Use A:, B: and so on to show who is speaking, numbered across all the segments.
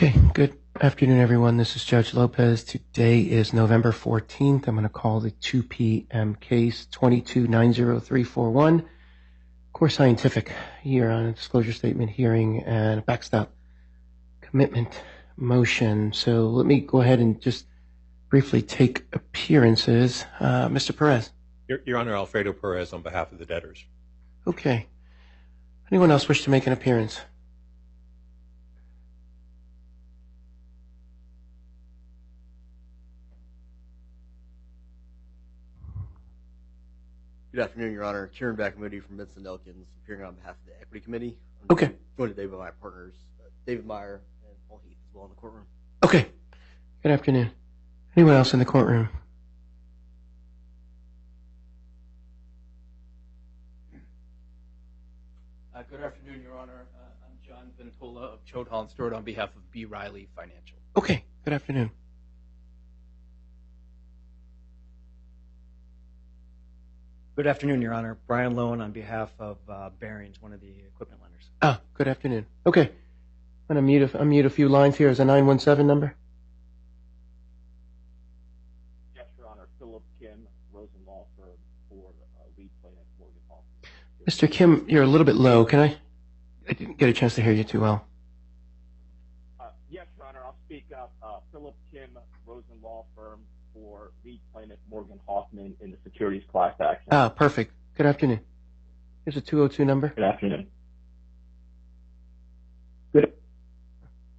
A: Okay, good afternoon, everyone. This is Judge Lopez. Today is November 14th. I'm going to call the 2 p.m. case 22-90341. Core Scientific here on a disclosure statement hearing and a backstop commitment motion. So let me go ahead and just briefly take appearances. Mr. Perez.
B: Your Honor, Alfredo Perez on behalf of the debtors.
A: Okay. Anyone else wish to make an appearance?
C: Good afternoon, Your Honor. Kieran Bakamudi from Vincent Elkins, appearing on behalf of the Equity Committee. I'm
A: Okay.
C: joined today by my partners, David Meyer and Paul Heath, as well in the courtroom.
A: Okay. Good afternoon. Anyone else in the courtroom?
D: Good afternoon, Your Honor. I'm John Ventola of Choate Hall and Stewart on behalf of B. Riley Financial.
A: Okay. Good afternoon.
E: Good afternoon, Your Honor. Brian Lowen on behalf of Barings, one of the equipment lenders.
A: Good afternoon. Okay. I'm going to unmute a few lines here. Is a 917 number?
F: Yes, Your Honor. Philip Kim, Rosenlaw Firm for lead plaintiff Morgan Hoffman.
A: Mr. Kim, you're a little bit low. I didn't get a chance to hear you too well.
F: Yes, Your Honor. I'll speak up. Philip Kim, Rosenlaw Firm for lead plaintiff Morgan Hoffman in the securities class action.
A: Perfect. Good afternoon. Here's a 202 number.
F: Good afternoon.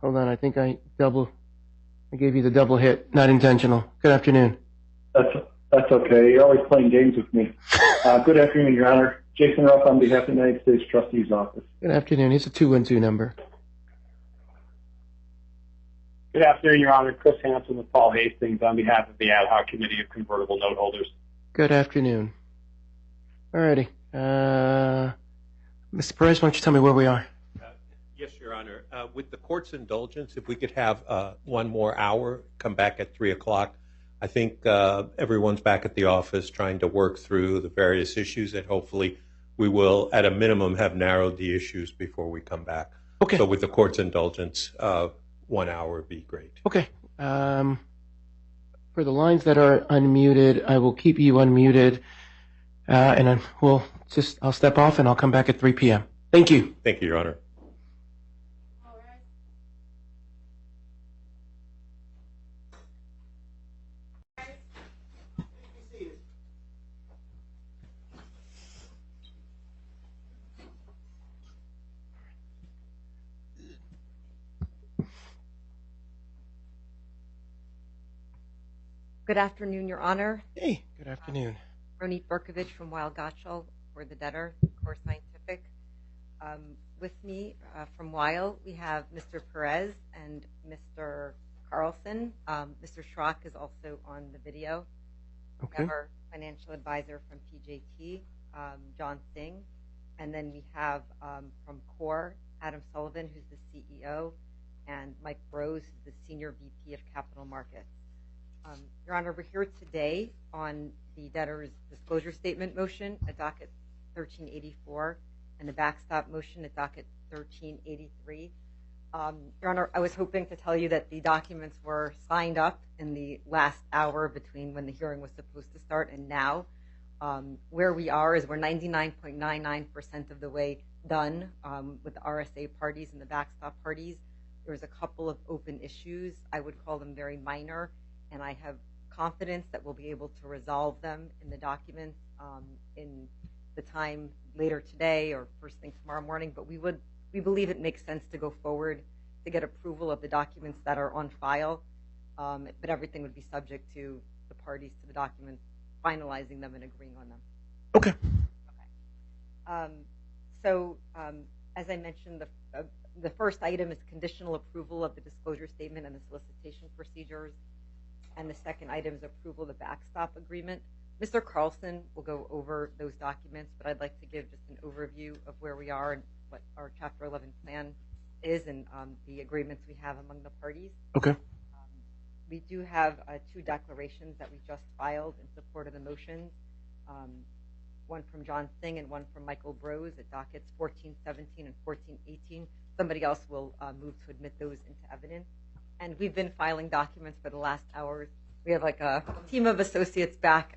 A: Hold on. I think I gave you the double hit. Not intentional. Good afternoon.
G: That's okay. You're always playing games with me. Good afternoon, Your Honor. Jason Ruff on behalf of the United States Trustee's Office.
A: Good afternoon. Here's a 212 number.
H: Good afternoon, Your Honor. Chris Hansen with Paul Hastings on behalf of the Ad Hoc Committee of Convertible Note Holders.
A: Good afternoon. All righty. Mr. Perez, why don't you tell me where we are?
B: Yes, Your Honor. With the court's indulgence, if we could have one more hour, come back at 3 o'clock. I think everyone's back at the office trying to work through the various issues, and hopefully we will, at a minimum, have narrowed the issues before we come back.
A: Okay.
B: So with the court's indulgence, 1 hour would be great.
A: Okay. For the lines that are unmuted, I will keep you unmuted, and I'll step off and I'll come back at 3 p.m. Thank you.
B: Thank you, Your Honor.
I: Good afternoon, Your Honor.
A: Hey, good afternoon.
I: Ronit Berkovich from Weil Gotshal for the debtor, Core Scientific. With me from Weil, we have Mr. Perez and Mr. Carlson. Mr. Schrock is also on the video.
A: Okay.
I: We have our financial advisor from PJT, John Singh. And then we have from Core, Adam Sullivan, who's the CEO, and Mike Rose, who's the Senior VP of Capital Markets. Your Honor, we're here today on the debtor's disclosure statement motion at docket 1384 and the backstop motion at docket 1383. Your Honor, I was hoping to tell you that the documents were signed up in the last hour between when the hearing was supposed to start and now. Where we are is we're 99.99% of the way done with the RSA parties and the backstop parties. There's a couple of open issues. I would call them very minor, and I have confidence that we'll be able to resolve them in the documents in the time later today or first thing tomorrow morning. But we believe it makes sense to go forward to get approval of the documents that are on file. But everything would be subject to the parties to the documents finalizing them and agreeing on them.
A: Okay.
I: So as I mentioned, the first item is conditional approval of the disclosure statement and the solicitation procedures. And the second item is approval of the backstop agreement. Mr. Carlson will go over those documents, but I'd like to give just an overview of where we are and what our Chapter 11 plan is and the agreements we have among the parties.
A: Okay.
I: We do have two declarations that we just filed in support of the motions, one from John Singh and one from Michael Brose at dockets 1417 and 1418. somebody else will move to admit those into evidence. And we've been filing documents for the last hours. We have like a team of associates back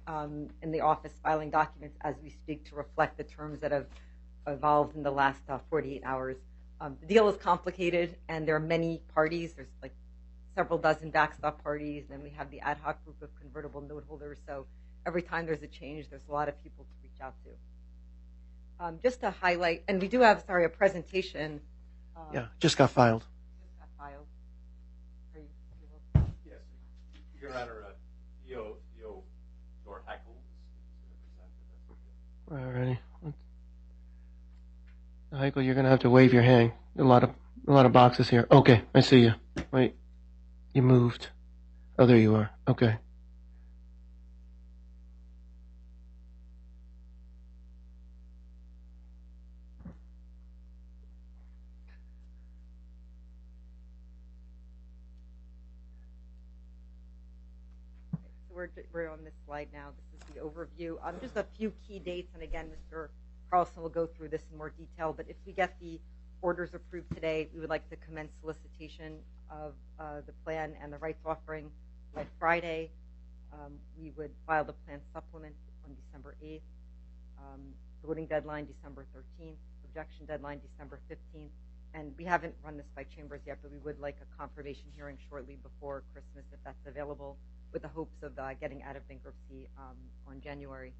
I: in the office filing documents as we speak to reflect the terms that have evolved in the last 48 hours. The deal is complicated, and there are many parties. There's like several dozen backstop parties, and we have the ad hoc group of convertible note holders. So every time there's a change, there's a lot of people to reach out to. Just to highlight, and we do have, a presentation.
A: Yeah, just got filed.
I: Just got filed.
J: Yes, Your Honor, Theo Dorheckel is going to present.
A: All righty. Michael, you're going to have to wave your hand. A lot of boxes here. Okay, I see you. Wait, you moved. Oh, there you are. Okay.
I: So we're on this slide now. This is the overview. Just a few key dates, and again, Mr. Carlson will go through this in more detail, but if we get the orders approved today, we would like to commence solicitation of the plan and the rights offering by Friday. We would file the plan supplement on December 8th, voting deadline December 13th, objection deadline December 15th, and we haven't run this by chambers yet, but we would like a confirmation hearing shortly before Christmas if that's available, with the hopes of getting out of bankruptcy in January.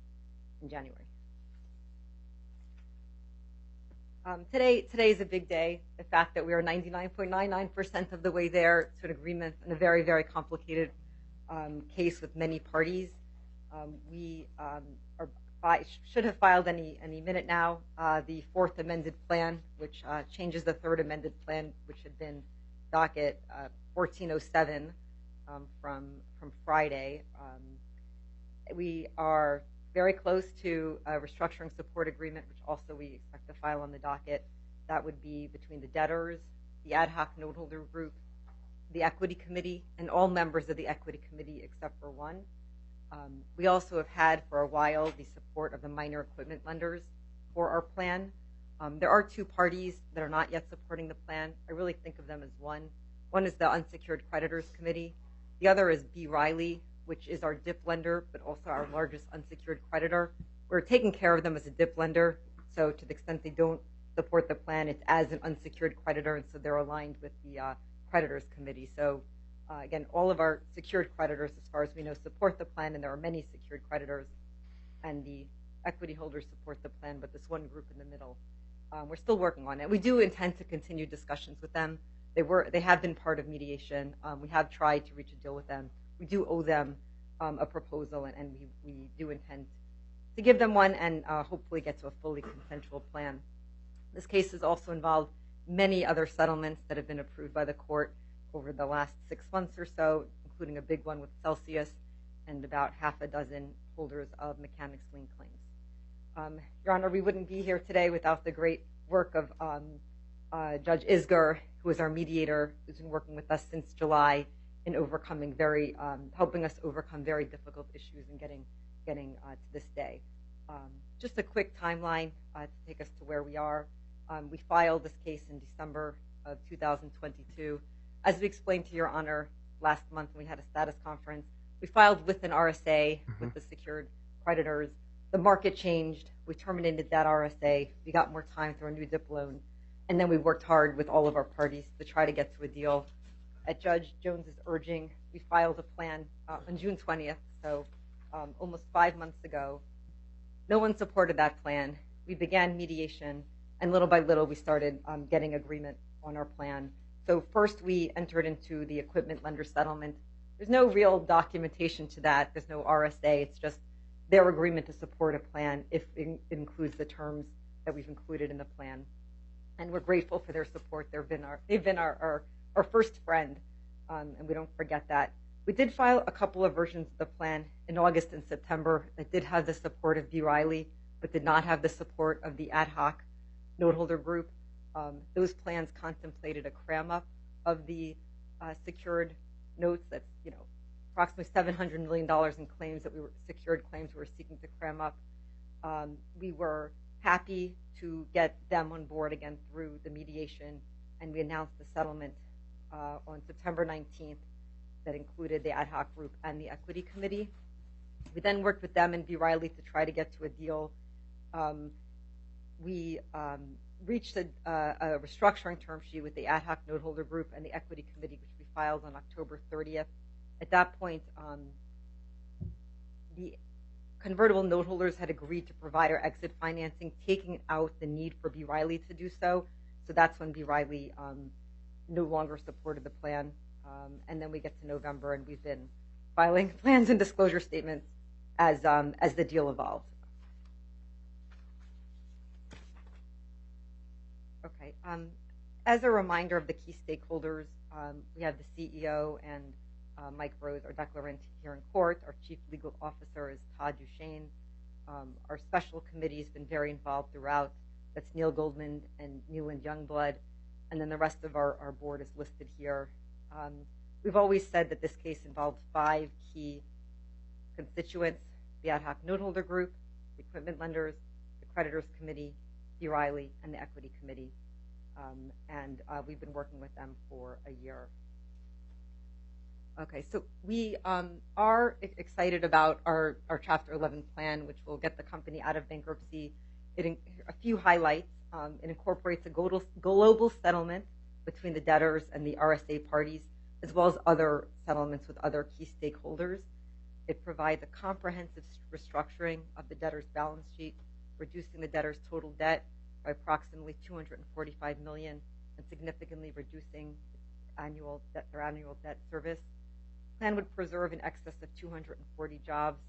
I: Today is a big day. The fact that we are 99.99% of the way there to an agreement in a very, very complicated case with many parties. We should have filed any minute now the fourth amended plan, which changes the third amended plan, which had been docket 1407 from Friday. We are very close to a restructuring support agreement, which also we expect to file on the docket. That would be between the debtors, the ad hoc note holder group, the equity committee, and all members of the equity committee except for one. We also have had for a while the support of the minor equipment lenders for our plan. There are two parties that are not yet supporting the plan. I really think of them as one. One is the unsecured creditors committee. The other is B. Riley, which is our DIP lender, but also our largest unsecured creditor. We're taking care of them as a DIP lender, so to the extent they don't support the plan, it's as an unsecured creditor, and so they're aligned with the creditors committee. So again, all of our secured creditors, as far as we know, support the plan, and there are many secured creditors, and the equity holders support the plan, but this one group in the middle, we're still working on it. We do intend to continue discussions with them. They have been part of mediation. We have tried to reach a deal with them. We do owe them a proposal, and we do intend to give them one and hopefully get to a fully consensual plan. This case has also involved many other settlements that have been approved by the court over the last 6 months or so, including a big one with Celsius and about half a dozen holders of mechanics lien claims. Your Honor, we wouldn't be here today without the great work of Judge Isger, who is our mediator, who's been working with us since July in overcoming helping us overcome very difficult issues and getting to this day. Just a quick timeline to take us to where we are. We filed this case in December of 2022. As we explained to Your Honor last month when we had a status conference, we filed with an RSA with the secured creditors. The market changed. We terminated that RSA. We got more time through a new DIP loan. And then we worked hard with all of our parties to try to get to a deal. At Judge Jones's urging, we filed a plan on June 20th, so almost 5 months ago. No one supported that plan. We began mediation, and little by little we started getting agreement on our plan. So first we entered into the equipment lender settlement. There's no real documentation to that. There's no RSA. It's just their agreement to support a plan if it includes the terms that we've included in the plan. And we're grateful for their support. They've been our first friend, and we don't forget that. We did file a couple of versions of the plan in August and September that did have the support of B. Riley, but did not have the support of the ad hoc note holder group. Those plans contemplated a cram up of the secured notes. That's approximately $700 million in claims secured claims we were seeking to cram up. We were happy to get them on board again through the mediation and we announced the settlement on September 19th that included the ad hoc group and the equity committee. We then worked with them and B. Riley to try to get to a deal. We reached a restructuring term sheet with the ad hoc note holder group and the equity committee, which we filed on October 30th. At that point, the convertible note holders had agreed to provide our exit financing, taking out the need for B. Riley to do so. So that's when B. Riley no longer supported the plan. And then we get to November, and we've been filing plans and disclosure statements as the deal evolved. Okay. As a reminder of the key stakeholders, we have the CEO and Mike Rose, our declarant here in court. Our chief legal officer is Todd Duchesne. Our special committee has been very involved throughout. That's Neil Goldman and Newland Youngblood. And then the rest of our board is listed here. We've always said that this case involved 5 key constituents: the ad hoc note holder group, the equipment lenders, the creditors committee, B. Riley, and the equity committee. And we've been working with them for a year. Okay, so we are excited about our Chapter 11 plan, which will get the company out of bankruptcy. A few highlights. It incorporates a global settlement between the debtors and the RSA parties, as well as other settlements with other key stakeholders. It provides a comprehensive restructuring of the debtor's balance sheet, reducing the debtor's total debt by approximately $245 million and significantly reducing their annual debt service. The plan would preserve in excess of 240 jobs.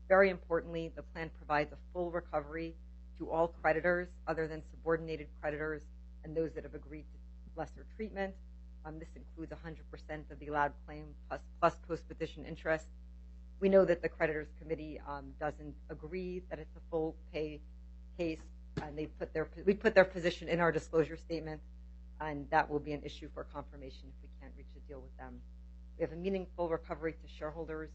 I: Very importantly, the plan provides a full recovery to all creditors other than subordinated creditors and those that have agreed to lesser treatment. This includes 100% of the allowed claim plus post-petition interest. We know that the creditors committee doesn't agree that it's a full pay case, and we put their position in our disclosure statement, and that will be an issue for confirmation if we can't reach a deal with them. We have a meaningful recovery to shareholders,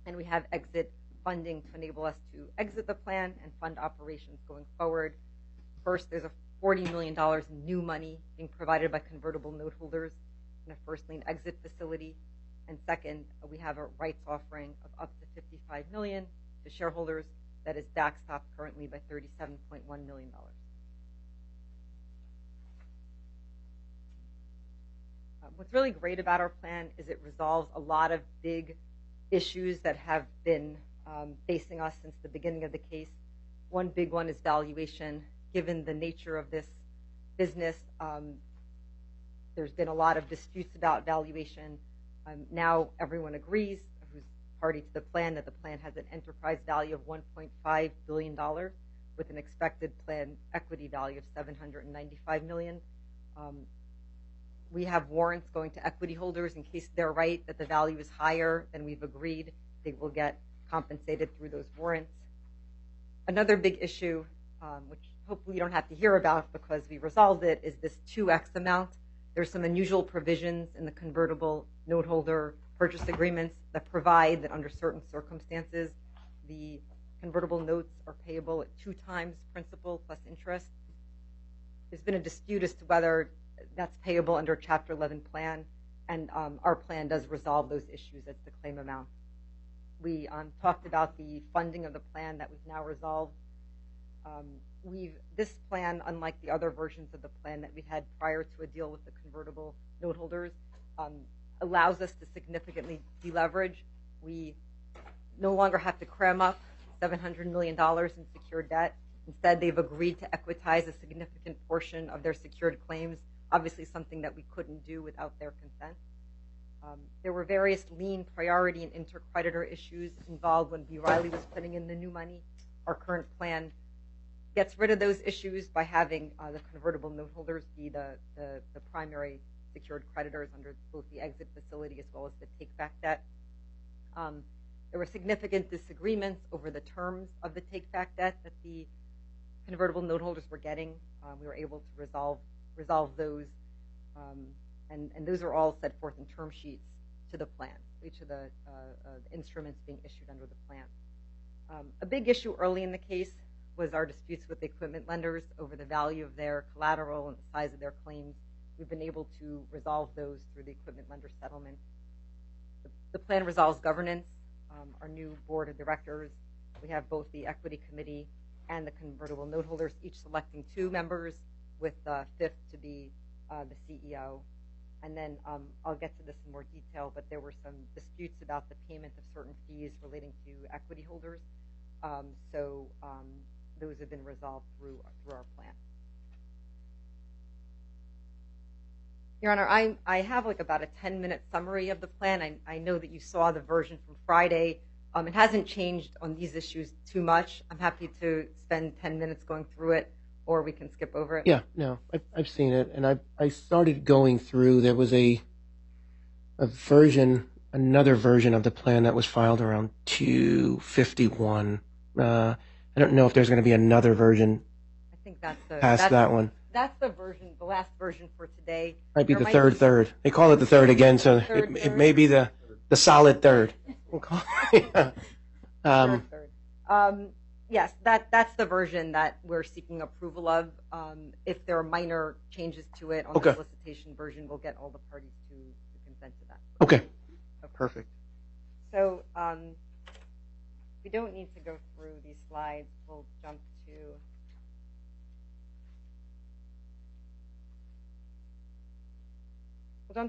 I: and we have exit funding to enable us to exit the plan and fund operations going forward. First, there's a $40 million in new money being provided by convertible note holders in a first lien exit facility. And second, we have a rights offering of up to $55 million to shareholders that is backstopped currently by $37.1 million. What's really great about our plan is it resolves a lot of big issues that have been facing us since the beginning of the case. One big one is valuation. Given the nature of this business, there's been a lot of disputes about valuation. Now everyone agrees, who's party to the plan, that the plan has an enterprise value of $1.5 billion with an expected plan equity value of $795 million. We have warrants going to equity holders in case they're right that the value is higher than we've agreed. They will get compensated through those warrants. Another big issue, which hopefully you don't have to hear about because we resolved it, is this 2x amount. There's some unusual provisions in the convertible note holder purchase agreements that provide that under certain circumstances, the convertible notes are payable at 2 times principal plus interest. There's been a dispute as to whether that's payable under Chapter 11 plan, and our plan does resolve those issues as the claim amount. We talked about the funding of the plan that we've now resolved. This plan, unlike the other versions of the plan that we had prior to a deal with the convertible note holders, allows us to significantly deleverage. We no longer have to cram up $700 million in secured debt. Instead, they've agreed to equitize a significant portion of their secured claims, obviously something that we couldn't do without their consent. There were various lien, priority, and intercreditor issues involved when B. Riley was putting in the new money. Our current plan gets rid of those issues by having the convertible note holders be the primary secured creditors under both the exit facility as well as the take-back debt. There were significant disagreements over the terms of the take-back debt that the convertible note holders were getting. We were able to resolve those, and those are all set forth in term sheets to the plan, each of the instruments being issued under the plan. A big issue early in the case was our disputes with the equipment lenders over the value of their collateral and the size of their claims. we've been able to resolve those through the equipment lender settlement. The plan resolves governance. Our new board of directors, we have both the equity committee and the convertible note holders, each selecting 2 members, with the 5th to be the CEO. And then I'll get to this in more detail, but there were some disputes about the payment of certain fees relating to equity holders. So those have been resolved through our plan. Your Honor, I have like about a 10-minute summary of the plan. I know that you saw the version from Friday. It hasn't changed on these issues too much. I'm happy to spend 10 minutes going through it, or we can skip over it.
A: Yeah, no, I've seen it, and I started going through. There was a version, another version of the plan that was filed around 251. I don't know if there's going to be another version.
I: I think that's
A: that one.
I: That's the version, the last version for today.
A: Might be the third. They call it the third again, so it may be the solid third. We'll call it.
I: Third. Yes, that's the version that we're seeking approval of. If there are minor changes to it on the solicitation version, we'll get all the parties to consent to that.
A: Okay. Perfect.
I: So we don't need to go through these slides. We'll jump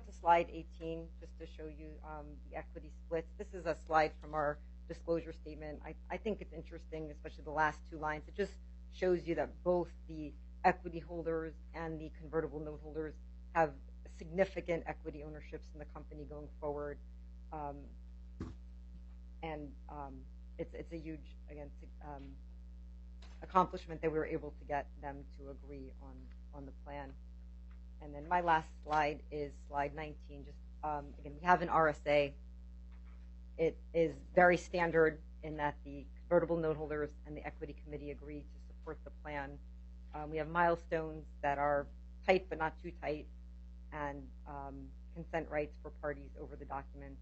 I: to slide 18 just to show you the equity splits. This is a slide from our disclosure statement. I think it's interesting, especially the last 2 lines. It just shows you that both the equity holders and the convertible note holders have significant equity ownerships in the company going forward. It's a huge, again, accomplishment that we were able to get them to agree on the plan. And then my last slide is slide 19. Just again, we have an RSA. It is very standard in that the convertible note holders and the equity committee agree to support the plan. We have milestones that are tight but not too tight, and consent rights for parties over the documents.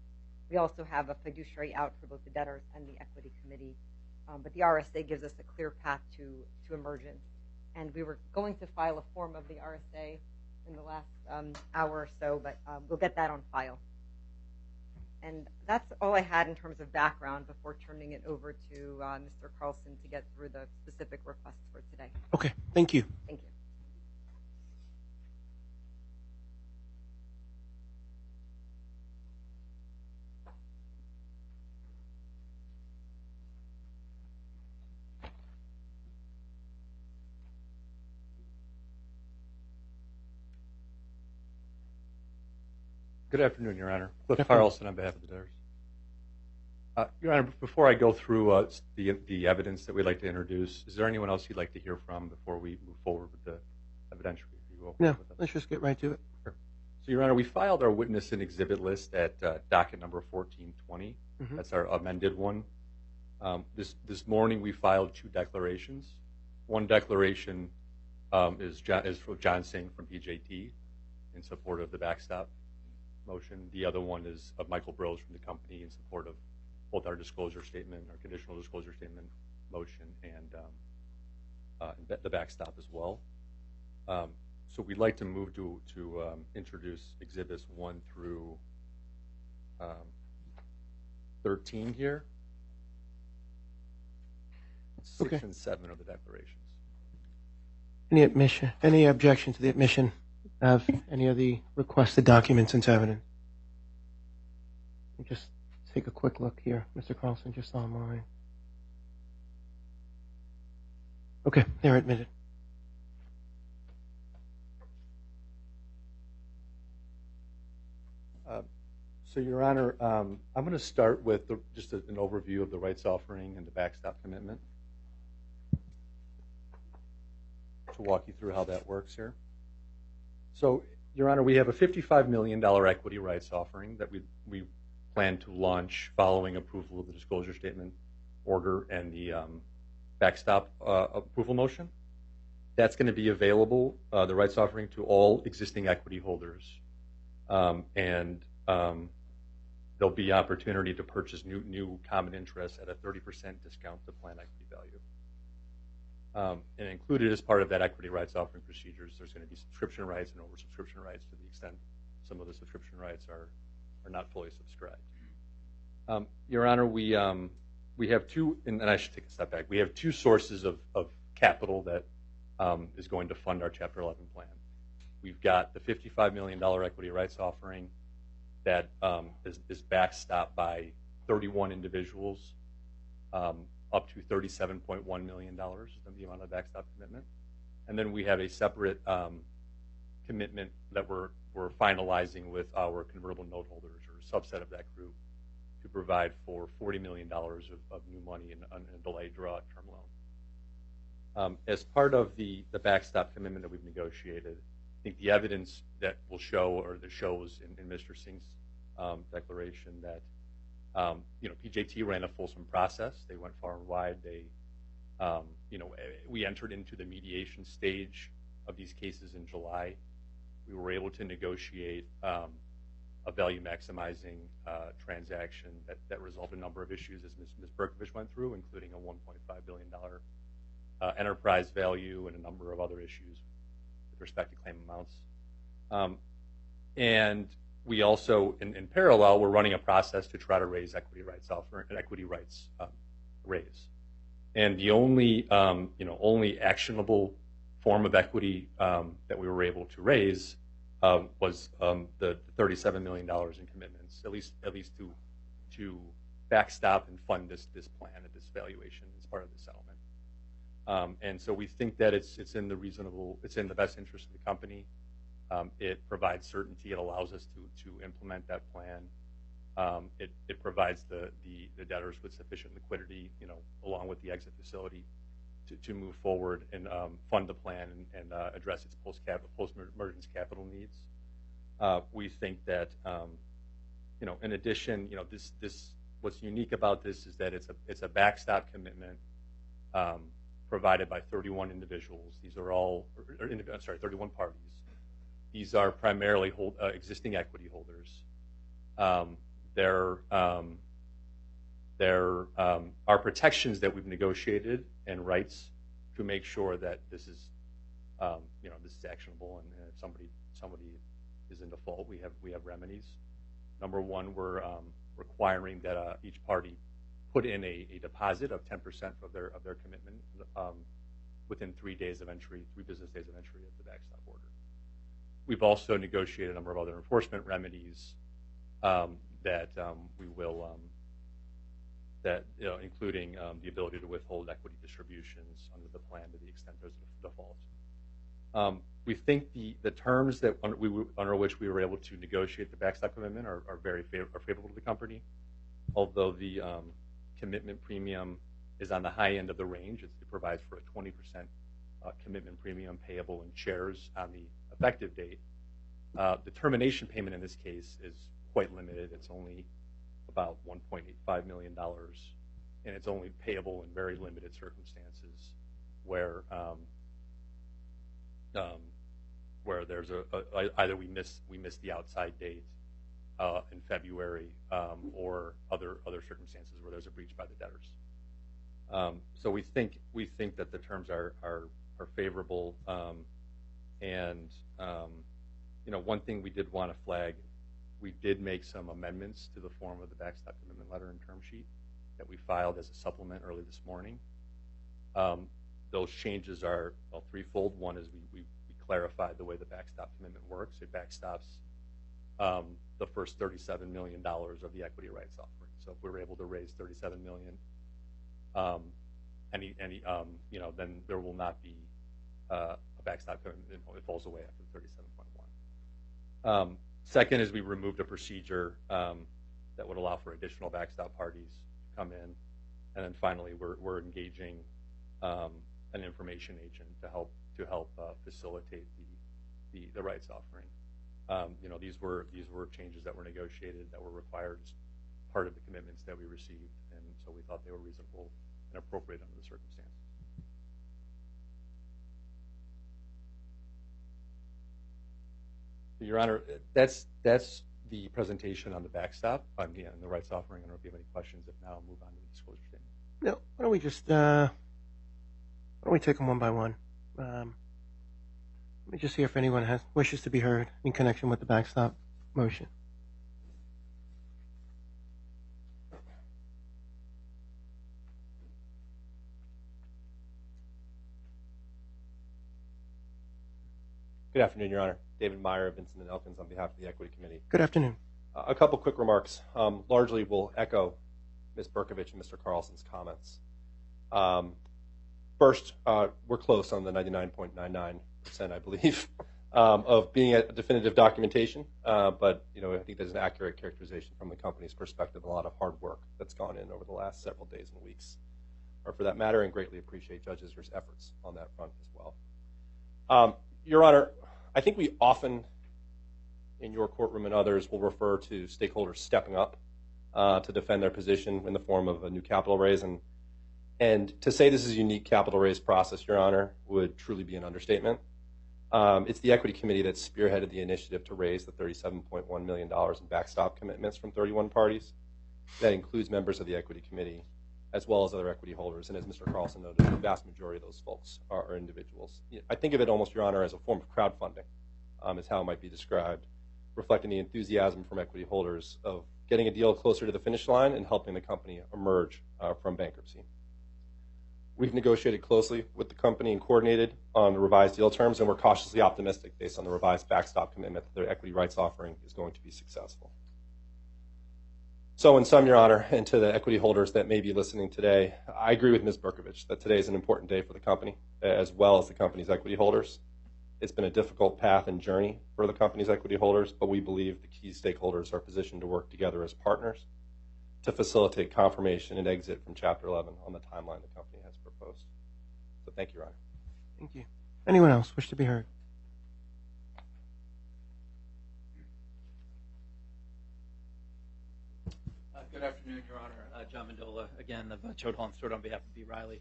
I: We also have a fiduciary out for both the debtors and the equity committee. But the RSA gives us a clear path to emergence. And we were going to file a form of the RSA in the last hour or so, but we'll get that on file. And that's all I had in terms of background before turning it over to Mr. Carlson to get through the specific requests for today.
A: Okay, thank you.
I: Thank you.
J: Good afternoon, Your Honor. Cliff Carlson on behalf of the debtors. Your Honor, before I go through the evidence that we'd like to introduce, is there anyone else you'd like to hear from before we move forward with the evidentiary?
A: No, let's just get right to it.
J: Sure. So, Your Honor, we filed our witness and exhibit list at docket number 1420. That's our amended one. This morning we filed 2 declarations. One declaration is from John Singh from PJT in support of the backstop motion. The other one is of Michael Bros from the company in support of both our disclosure statement, our conditional disclosure statement motion, and the backstop as well. So we'd like to move to introduce exhibits 1 through 13 here. 6 and 7 of the declarations.
A: Any objection to the admission of any of the requested documents into evidence? Just take a quick look here, Mr. Carlson, just online. Okay, they're admitted.
J: So, Your Honor, I'm going to start with just an overview of the rights offering and the backstop commitment to walk you through how that works here. So, Your Honor, we have a $55 million equity rights offering that we plan to launch following approval of the disclosure statement order and the backstop approval motion. That's going to be available, the rights offering, to all existing equity holders. And there'll be opportunity to purchase new common interests at a 30% discount to plan equity value. And included as part of that equity rights offering procedures, there's going to be subscription rights and oversubscription rights to the extent some of the subscription rights are not fully subscribed. Your Honor, we have two, and I should take a step back. We have two sources of capital that is going to fund our Chapter 11 plan. We've got the $55 million equity rights offering that is backstopped by 31 individuals, up to $37.1 million is the amount of backstop commitment. And then we have a separate commitment that we're finalizing with our convertible note holders, or a subset of that group, to provide for $40 million of new money in a delayed draw term loan. As part of the backstop commitment that we've negotiated, I think the evidence that will show, or that shows in Mr. Singh's declaration, that PJT ran a fulsome process. They went far and wide. We entered into the mediation stage of these cases in July. We were able to negotiate a value maximizing transaction that resolved a number of issues, as Ms. Berkovich went through, including a $1.5 billion enterprise value and a number of other issues with respect to claim amounts. And we also, in parallel, we're running a process to try to raise equity rights raise. And the only actionable form of equity that we were able to raise was the $37 million in commitments, at least to backstop and fund this plan at this valuation as part of the settlement. And so we think that it's in the best interest of the company. It provides certainty. It allows us to implement that plan. It provides the debtors with sufficient liquidity, along with the exit facility, to move forward and fund the plan and address its post-emergence capital needs. We think that, in addition, what's unique about this is that it's a backstop commitment provided by 31 individuals. These are all, 31 parties. These are primarily existing equity holders. There are protections that we've negotiated and rights to make sure that this is actionable, and if somebody is in default, we have remedies. Number one, we're requiring that each party put in a deposit of 10% of their commitment within 3 business days of entry of the backstop order. We've also negotiated a number of other enforcement remedies that we will, including the ability to withhold equity distributions under the plan to the extent there's a default. We think the terms that under which we were able to negotiate the backstop commitment are favorable to the company. Although the commitment premium is on the high end of the range, it provides for a 20% commitment premium payable in shares on the effective date. The termination payment in this case is quite limited. It's only about $1.85 million, and it's only payable in very limited circumstances where there's either we miss the outside date in February, or other circumstances where there's a breach by the debtors. So we think that the terms are favorable, and one thing we did want to flag, we did make some amendments to the form of the backstop commitment letter and term sheet that we filed as a supplement early this morning. Those changes are threefold. One is we clarified the way the backstop commitment works. It backstops the first $37 million of the equity rights offering. So if we were able to raise $37 million, then there will not be a backstop commitment. It falls away after 37.1. Second is we removed a procedure that would allow for additional backstop parties to come in, and then finally we're engaging an information agent to help facilitate the rights offering. These were changes that were negotiated, that were required as part of the commitments that we received, and so we thought they were reasonable and appropriate under the circumstances. Your Honor, that's the presentation on the backstop, on the rights offering. I don't know if you have any questions. If not, I'll move on to the disclosure statement.
A: No, why don't we just don't we take them one by one? Let me just see if anyone wishes to be heard in connection with the backstop motion.
K: Good afternoon, Your Honor. David Meyer of Vincent & Elkins on behalf of the Equity Committee.
A: Good afternoon.
K: A couple quick remarks. Largely will echo Ms. Berkovich and Mr. Carlson's comments. First, we're close on the 99.99%, I believe, of being a definitive documentation. But I think there's an accurate characterization from the company's perspective, a lot of hard work that's gone in over the last several days and weeks, or for that matter, and greatly appreciate Judge Isra's efforts on that front as well. Your Honor, I think we often, in your courtroom and others, will refer to stakeholders stepping up to defend their position in the form of a new capital raise. And to say this is a unique capital raise process, Your Honor, would truly be an understatement. It's the Equity Committee that spearheaded the initiative to raise the $37.1 million in backstop commitments from 31 parties. That includes members of the Equity Committee, as well as other equity holders. And as Mr. Carlson noted, the vast majority of those folks are individuals. I think of it almost, Your Honor, as a form of crowdfunding, is how it might be described, reflecting the enthusiasm from equity holders of getting a deal closer to the finish line and helping the company emerge from bankruptcy. We've negotiated closely with the company and coordinated on the revised deal terms, and we're cautiously optimistic based on the revised backstop commitment that their equity rights offering is going to be successful. So in sum, Your Honor, and to the equity holders that may be listening today, I agree with Ms. Berkovich that today is an important day for the company, as well as the company's equity holders. It's been a difficult path and journey for the company's equity holders, but we believe the key stakeholders are positioned to work together as partners to facilitate confirmation and exit from Chapter 11 on the timeline the company has proposed. So thank you, Your Honor.
A: Thank you. Anyone else wish to be heard?
D: Good afternoon, Your Honor. John Mendola, again, of Choate Hall & Stewart on behalf of B. Riley.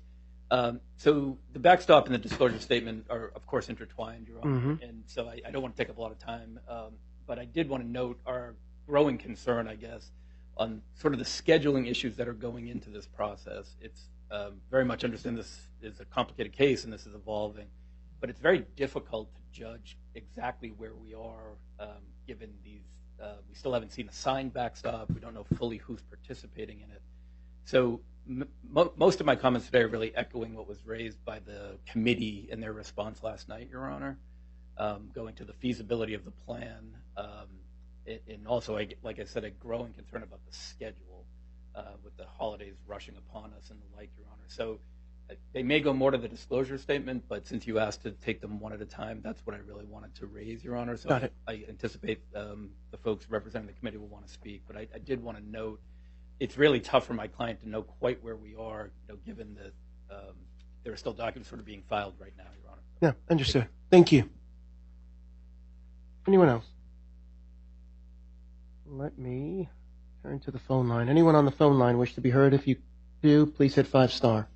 D: So the backstop and the disclosure statement are, of course, intertwined, Your Honor, and so I don't want to take up a lot of time, but I did want to note our growing concern, I guess, on sort of the scheduling issues that are going into this process. It's very much understand this is a complicated case and this is evolving, but it's very difficult to judge exactly where we are given these. We still haven't seen a signed backstop. We don't know fully who's participating in it. So most of my comments today are really echoing what was raised by the committee in their response last night, Your Honor, going to the feasibility of the plan, and also, like I said, a growing concern about the schedule with the holidays rushing upon us and the like, Your Honor. So they may go more to the disclosure statement, but since you asked to take them one at a time, that's what I really wanted to raise, Your Honor. So
A: Got it.
D: I anticipate the folks representing the committee will want to speak, but I did want to note it's really tough for my client to know quite where we are, given that there are still documents sort of being filed right now, Your Honor.
A: Yeah, understood. Thank you. Anyone else? Let me turn to the phone line. Anyone on the phone line wish to be heard? If you do, please hit 5-star.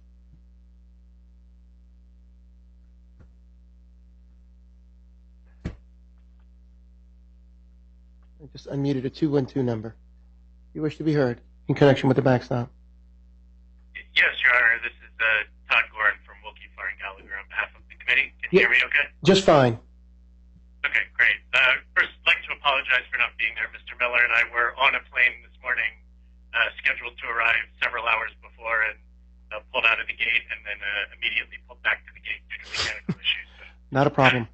A: I just unmuted a 212 number. You wish to be heard in connection with the backstop?
L: Yes, Your Honor. This is Todd Gorin from Wilkie Farr and Gallagher on behalf of the committee. Can you hear me okay?
A: Just fine.
L: Okay, great. First, I'd like to apologize for not being there. Mr. Miller and I were on a plane this morning, scheduled to arrive several hours before, and pulled out of the gate and then immediately pulled back to the gate due to mechanical issues. So,
A: not a problem.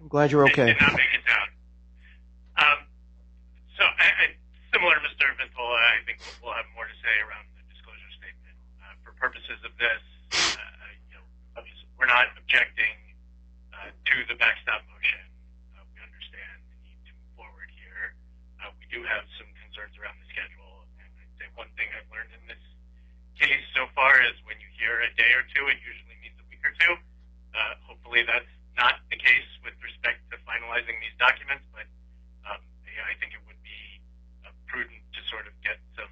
A: I'm glad you're okay.
L: Did not make it down. So, similar to Mr. Vintola, I think we'll have more to say around the disclosure statement. For purposes of this, obviously we're not objecting to the backstop motion. We understand the need to move forward here. We do have some concerns around the schedule, and I'd say one thing I've learned in this case so far is when you hear a day or two, it usually means a week or two. Hopefully that's not the case with respect to finalizing these documents, but I think it would be prudent to sort of get some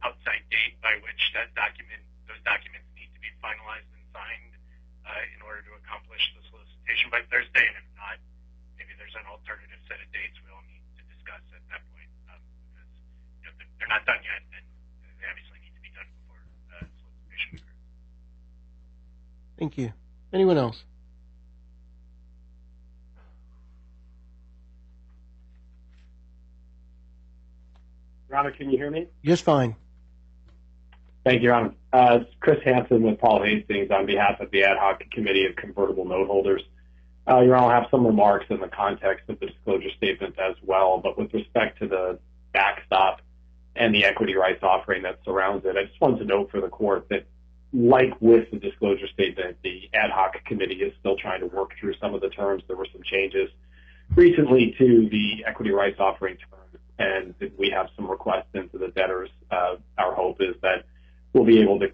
L: outside date by which those documents need to be finalized and signed in order to accomplish the solicitation by Thursday, and if not, maybe there's an alternative set of dates we all need to discuss at that point, because they're not done yet, and they obviously need to be done before solicitation occurs.
A: Thank you. Anyone else?
H: Your Honor, can you hear me?
A: Just fine.
H: Thank you, Your Honor. It's Chris Hansen with Paul Hastings on behalf of the Ad Hoc Committee of Convertible Note Holders. Your Honor, I'll have some remarks in the context of the disclosure statement as well, but with respect to the backstop and the equity rights offering that surrounds it, I just wanted to note for the court that, like with the disclosure statement, the Ad Hoc Committee is still trying to work through some of the terms. There were some changes recently to the equity rights offering terms, and we have some requests into the debtors. Our hope is that we'll be able to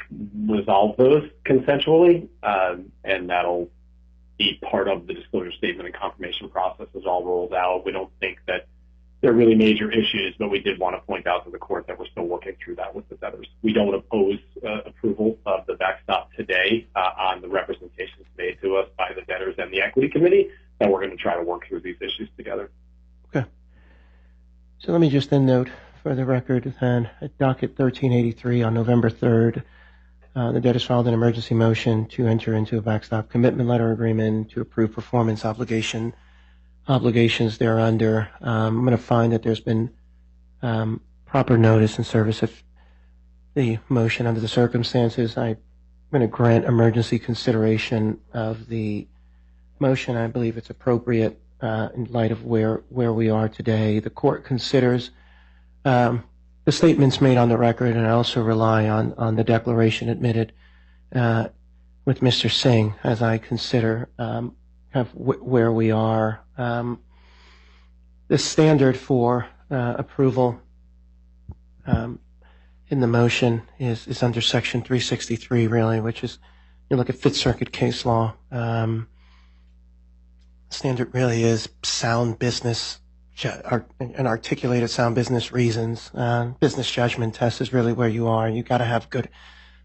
H: resolve those consensually, and that'll be part of the disclosure statement and confirmation process as all rolls out. We don't think that they're really major issues, but we did want to point out to the court that we're still working through that with the debtors. We don't oppose approval of the backstop today on the representations made to us by the debtors and the equity committee, and we're going to try to work through these issues together.
A: Okay. So let me just then note for the record that at docket 1383 on November 3rd, the debtors filed an emergency motion to enter into a backstop commitment letter agreement to approve performance obligations thereunder. I'm going to find that there's been proper notice and service of the motion under the circumstances. I'm going to grant emergency consideration of the motion. I believe it's appropriate in light of where we are today. The court considers the statements made on the record, and I also rely on the declaration admitted with Mr. Singh as I consider kind of where we are. The standard for approval in the motion is under Section 363, really, which is, you look at Fifth Circuit case law. Standard really is sound business and articulated sound business reasons. Business judgment test is really where you are. You've got to have good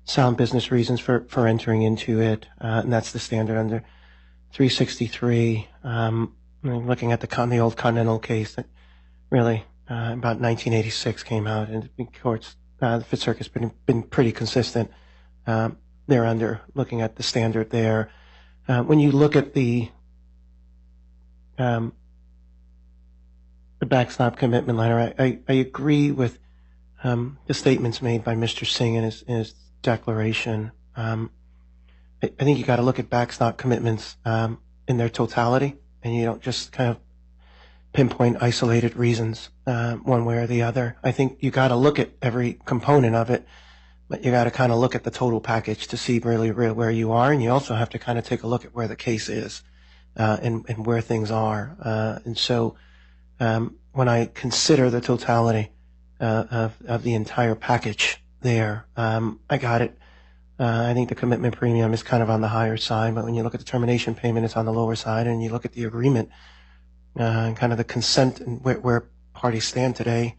A: sound business reasons for entering into it, and that's the standard under 363. Looking at the old Continental case that really about 1986 came out, and the courts, the Fifth Circuit's been pretty consistent there under looking at the standard there. When you look at the backstop commitment letter, I agree with the statements made by Mr. Singh in his declaration. I think you got to look at backstop commitments in their totality, and you don't just kind of pinpoint isolated reasons one way or the other. I think you got to look at every component of it, but you got to kind of look at the total package to see really where you are, and you also have to kind of take a look at where the case is and where things are. And so when I consider the totality of the entire package there, I got it. I think the commitment premium is kind of on the higher side, but when you look at the termination payment, it's on the lower side, and you look at the agreement and kind of the consent and where parties stand today,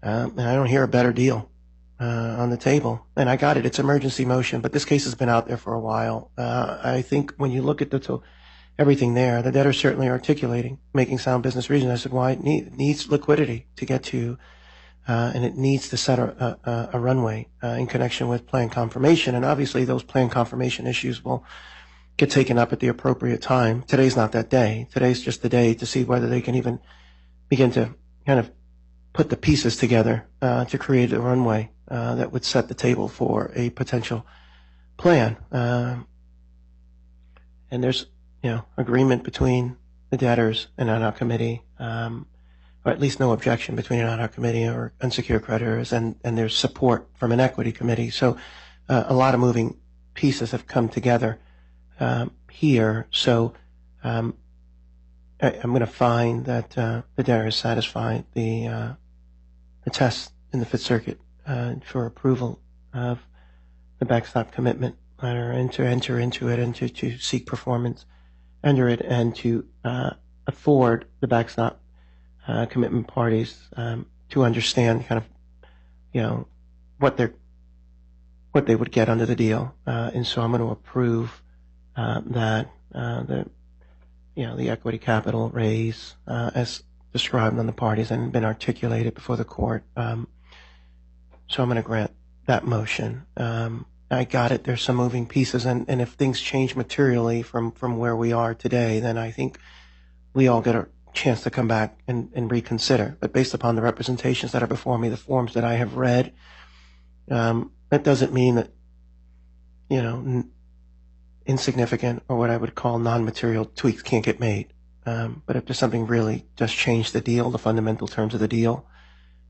A: and I don't hear a better deal on the table. And I got it. It's emergency motion, but this case has been out there for a while. I think when you look at everything there, the debtor certainly articulating, making sound business reasons. I said, why it needs liquidity to get to, and it needs to set a runway in connection with plan confirmation. And obviously those plan confirmation issues will get taken up at the appropriate time. Today's not that day. Today's just the day to see whether they can even begin to kind of put the pieces together to create a runway that would set the table for a potential plan. And there's agreement between the debtors and ad hoc committee, or at least no objection between an ad hoc committee or unsecured creditors, and there's support from an equity committee. So a lot of moving pieces have come together here. So I'm going to find that the debtor has satisfied the test in the Fifth Circuit for approval of the backstop commitment letter, and to enter into it and to seek performance under it, and to afford the backstop commitment parties to understand kind of what they would get under the deal. And so I'm going to approve that the equity capital raise as described on the parties and been articulated before the court. So I'm going to grant that motion. I got it. There's some moving pieces, and if things change materially from where we are today, then I think we all get a chance to come back and reconsider. But based upon the representations that are before me, the forms that I have read, that doesn't mean that, insignificant or what I would call non-material tweaks can't get made. But if there's something really just changed the deal, the fundamental terms of the deal,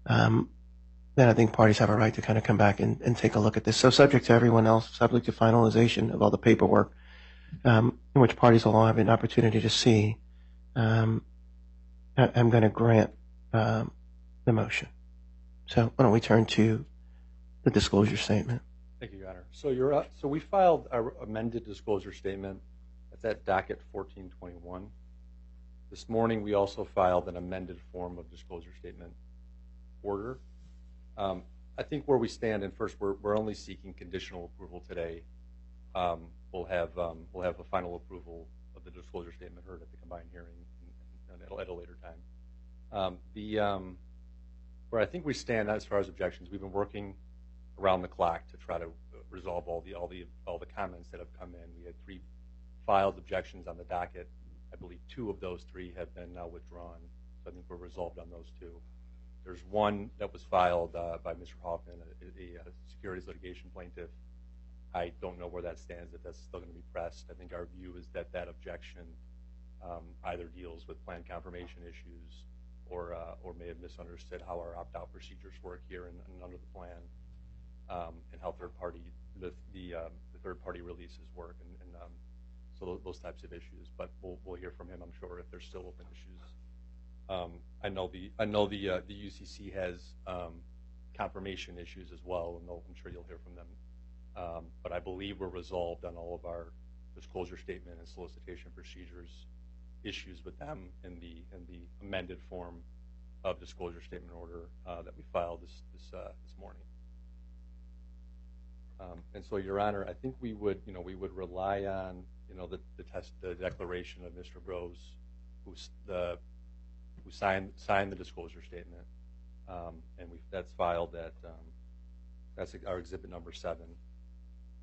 A: then I think parties have a right to kind of come back and take a look at this. So subject to everyone else, subject to finalization of all the paperwork, in which parties will all have an opportunity to see, I'm going to grant the motion. So why don't we turn to the disclosure statement?
J: Thank you, Your Honor. So we filed our amended disclosure statement. That's at docket 1421. This morning we also filed an amended form of disclosure statement order. I think where we stand, and first we're only seeking conditional approval today. We'll have a final approval of the disclosure statement heard at the combined hearing at a later time. Where I think we stand as far as objections, we've been working around the clock to try to resolve all the comments that have come in. We had 3 filed objections on the docket. I believe 2 of those 3 have been now withdrawn. So I think we're resolved on those 2. There's one that was filed by Mr. Hoffman, a securities litigation plaintiff. I don't know where that stands, if that's still going to be pressed. I think our view is that that objection either deals with plan confirmation issues or may have misunderstood how our opt-out procedures work here and under the plan, and how the third-party releases work, and so those types of issues. But we'll hear from him, I'm sure, if there's still open issues. I know the UCC has confirmation issues as well, and I'm sure you'll hear from them. But I believe we're resolved on all of our disclosure statement and solicitation procedures issues with them in the amended form of disclosure statement order that we filed this morning. And so, Your Honor, I think we would rely on the declaration of Mr. Groves, who signed the disclosure statement, and that's filed at that's our exhibit number 7.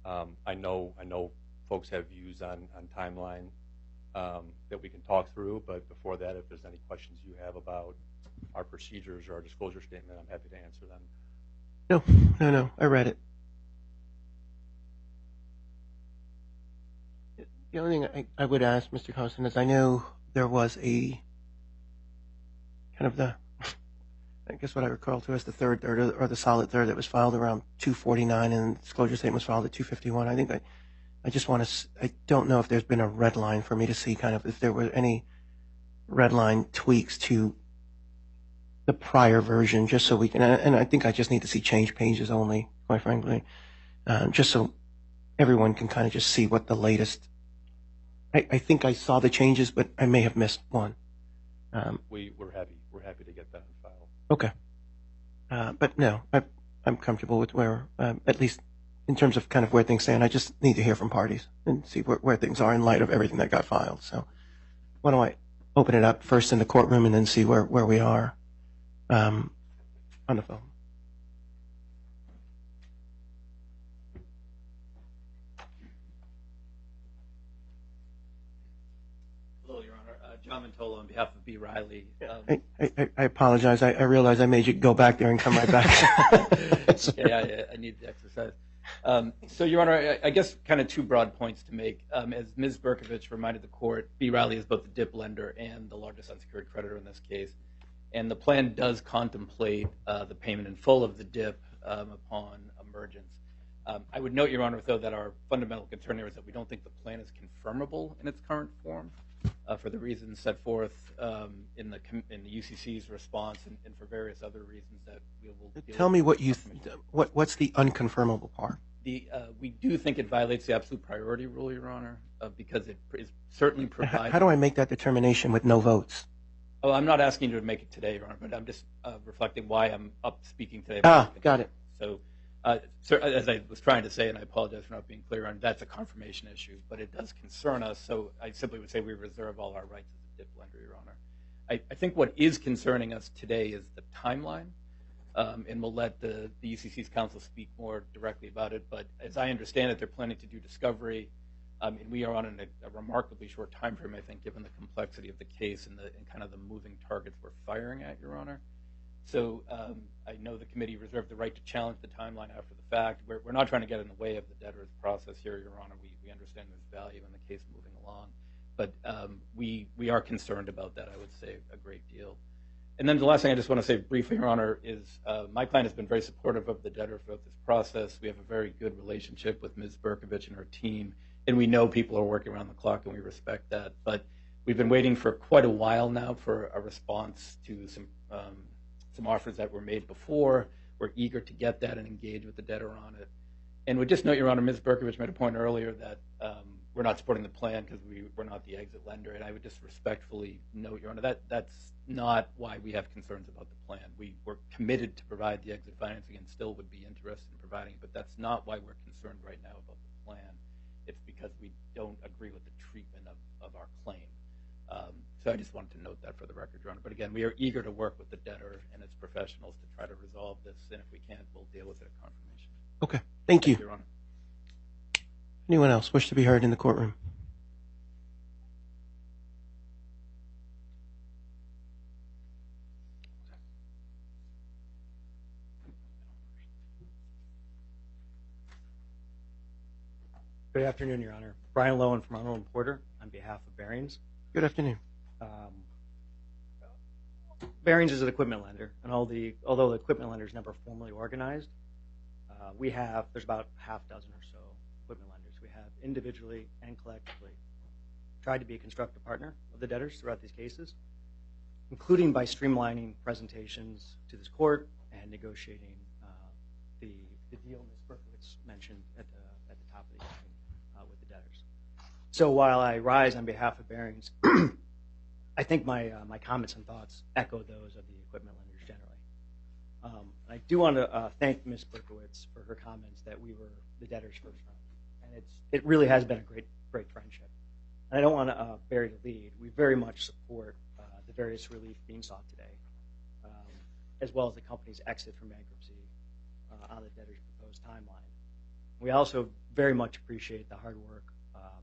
J: I know folks have views on timeline that we can talk through, but before that, if there's any questions you have about our procedures or our disclosure statement, I'm happy to answer them.
A: No, I read it. The only thing I would ask, Mr. Constant, is I know there was a kind of I guess what I recall to as the third or the solid third that was filed around 249, and the disclosure statement was filed at 251. I think I just want to, I don't know if there's been a red line for me to see kind of if there were any red line tweaks to the prior version, just so we can, and I think I just need to see change pages only, quite frankly, just so everyone can kind of just see what the latest. I think I saw the changes, but I may have missed one.
J: We're happy to get that on file.
A: Okay, but no, I'm comfortable with where, at least in terms of kind of where things stand. I just need to hear from parties and see where things are in light of everything that got filed. So why don't I open it up first in the courtroom and then see where we are on the phone.
D: Hello, Your Honor. John Mantola on behalf of B. Riley.
A: I apologize. I realize I made you go back there and come right back.
D: Yeah, I need the exercise. So, Your Honor, I guess kind of 2 broad points to make. As Ms. Berkovich reminded the court, B. Riley is both the DIP lender and the largest unsecured creditor in this case. And the plan does contemplate the payment in full of the DIP upon emergence. I would note, Your Honor, though, that our fundamental concern here is that we don't think the plan is confirmable in its current form for the reasons set forth in the UCC's response and for various other reasons that we will deal with.
A: Tell me what's the unconfirmable part?
D: We do think it violates the absolute priority rule, Your Honor, because it is certainly provides.
A: How do I make that determination with no votes?
D: Oh, I'm not asking you to make it today, Your Honor, but I'm just reflecting why I'm up speaking today.
A: Got it.
D: So, as I was trying to say, and I apologize for not being clear on, that's a confirmation issue, but it does concern us. So I simply would say we reserve all our rights as a DIP lender, Your Honor. I think what is concerning us today is the timeline. and we'll let the UCC's counsel speak more directly about it. But as I understand it, they're planning to do discovery, and we are on a remarkably short time frame, I think, given the complexity of the case and kind of the moving targets we're firing at, Your Honor. So I know the committee reserved the right to challenge the timeline after the fact. We're not trying to get in the way of the debtor's process here, Your Honor. We understand there's value in the case moving along. But we are concerned about that, I would say, a great deal. And then the last thing I just want to say briefly, Your Honor, is my client has been very supportive of the debtor throughout this process. We have a very good relationship with Ms. Berkovich and her team, and we know people are working around the clock, and we respect that. But we've been waiting for quite a while now for a response to some offers that were made before. We're eager to get that and engage with the debtor on it. And we just note, Your Honor, Ms. Berkovich made a point earlier that we're not supporting the plan because we're not the exit lender. And I would just respectfully note, Your Honor, that's not why we have concerns about the plan. We're committed to provide the exit financing and still would be interested in providing it, but that's not why we're concerned right now about the plan. It's because we don't agree with the treatment of our claim. So I just wanted to note that for the record, Your Honor. But again, we are eager to work with the debtor and its professionals to try to resolve this. And if we can't, we'll deal with it at confirmation.
A: Okay. Thank you.
D: Your Honor.
A: Anyone else wish to be heard in the courtroom?
E: Good afternoon, Your Honor. Brian Lowen from Arnold & Porter on behalf of Barings.
A: Good afternoon.
E: Barings is an equipment lender, and although the equipment lender is never formally organized, there's about half dozen or so equipment lenders. We have individually and collectively tried to be a constructive partner of the debtors throughout these cases, including by streamlining presentations to this court and negotiating the deal Ms. Berkowitz mentioned at the top of the hearing with the debtors. So while I rise on behalf of Barings, I think my comments and thoughts echo those of the equipment lenders generally. I do want to thank Ms. Berkowitz for her comments that we were the debtors' first round, and it really has been a great friendship. And I don't want to bury the lead. We very much support the various relief being sought today, as well as the company's exit from bankruptcy on the debtors' proposed timeline. We also very much appreciate the hard work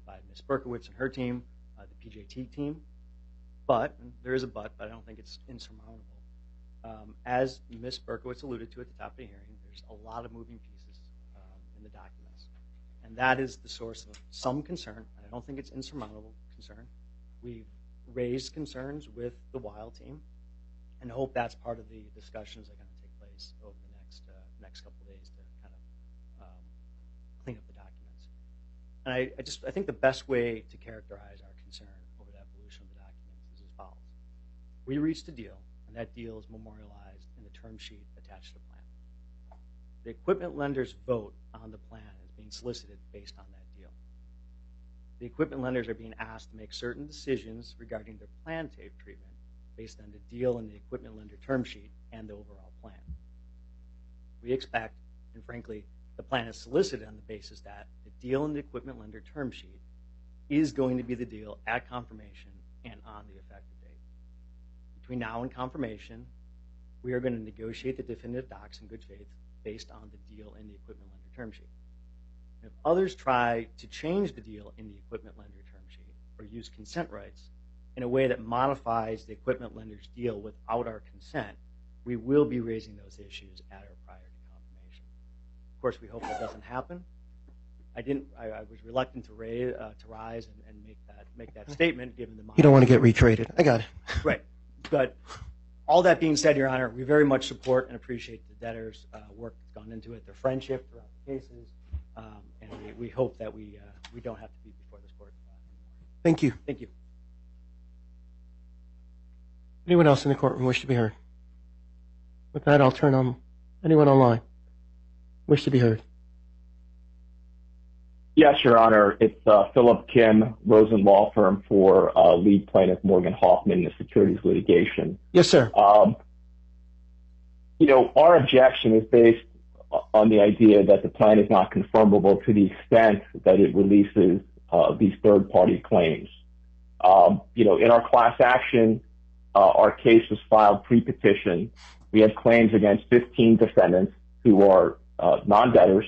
E: by Ms. Berkowitz and her team, the PJT team. But, and there is a but I don't think it's insurmountable. As Ms. Berkowitz alluded to at the top of the hearing, there's a lot of moving pieces in the documents. And that is the source of some concern. I don't think it's insurmountable concern. We've raised concerns with the Wild team and hope that's part of the discussions that are going to take place over the next couple of days to kind of clean up the documents. And I think the best way to characterize our concern over the evolution of the documents is as follows. We reached a deal, and that deal is memorialized in the term sheet attached to the plan. The equipment lenders vote on the plan as being solicited based on that deal. The equipment lenders are being asked to make certain decisions regarding their plan tape treatment based on the deal in the equipment lender term sheet and the overall plan. We expect, and frankly, the plan is solicited on the basis that the deal in the equipment lender term sheet is going to be the deal at confirmation and on the effective date. Between now and confirmation, we are going to negotiate the definitive docs in good faith based on the deal in the equipment lender term sheet. If others try to change the deal in the equipment lender term sheet or use consent rights in a way that modifies the equipment lender's deal without our consent, we will be raising those issues at or prior to confirmation. Of course, we hope that doesn't happen. I was reluctant to rise and make that statement given the.
A: You don't want to get retraded. I got it.
E: Right, but all that being said, Your Honor, we very much support and appreciate the debtors' work that's gone into it, their friendship throughout the cases, and we hope that we don't have to be before this court anymore.
A: Thank you.
E: Thank you.
A: Anyone else in the courtroom wish to be heard? With that, I'll turn on anyone online. Wish to be heard?
F: Yes, Your Honor. It's Philip Kim, Rosen Law Firm for lead plaintiff Morgan Hoffman in the securities litigation.
A: Yes, sir.
F: Our objection is based on the idea that the plan is not confirmable to the extent that it releases these third-party claims. In our class action, our case was filed pre-petition, We have claims against 15 defendants who are non-debtors.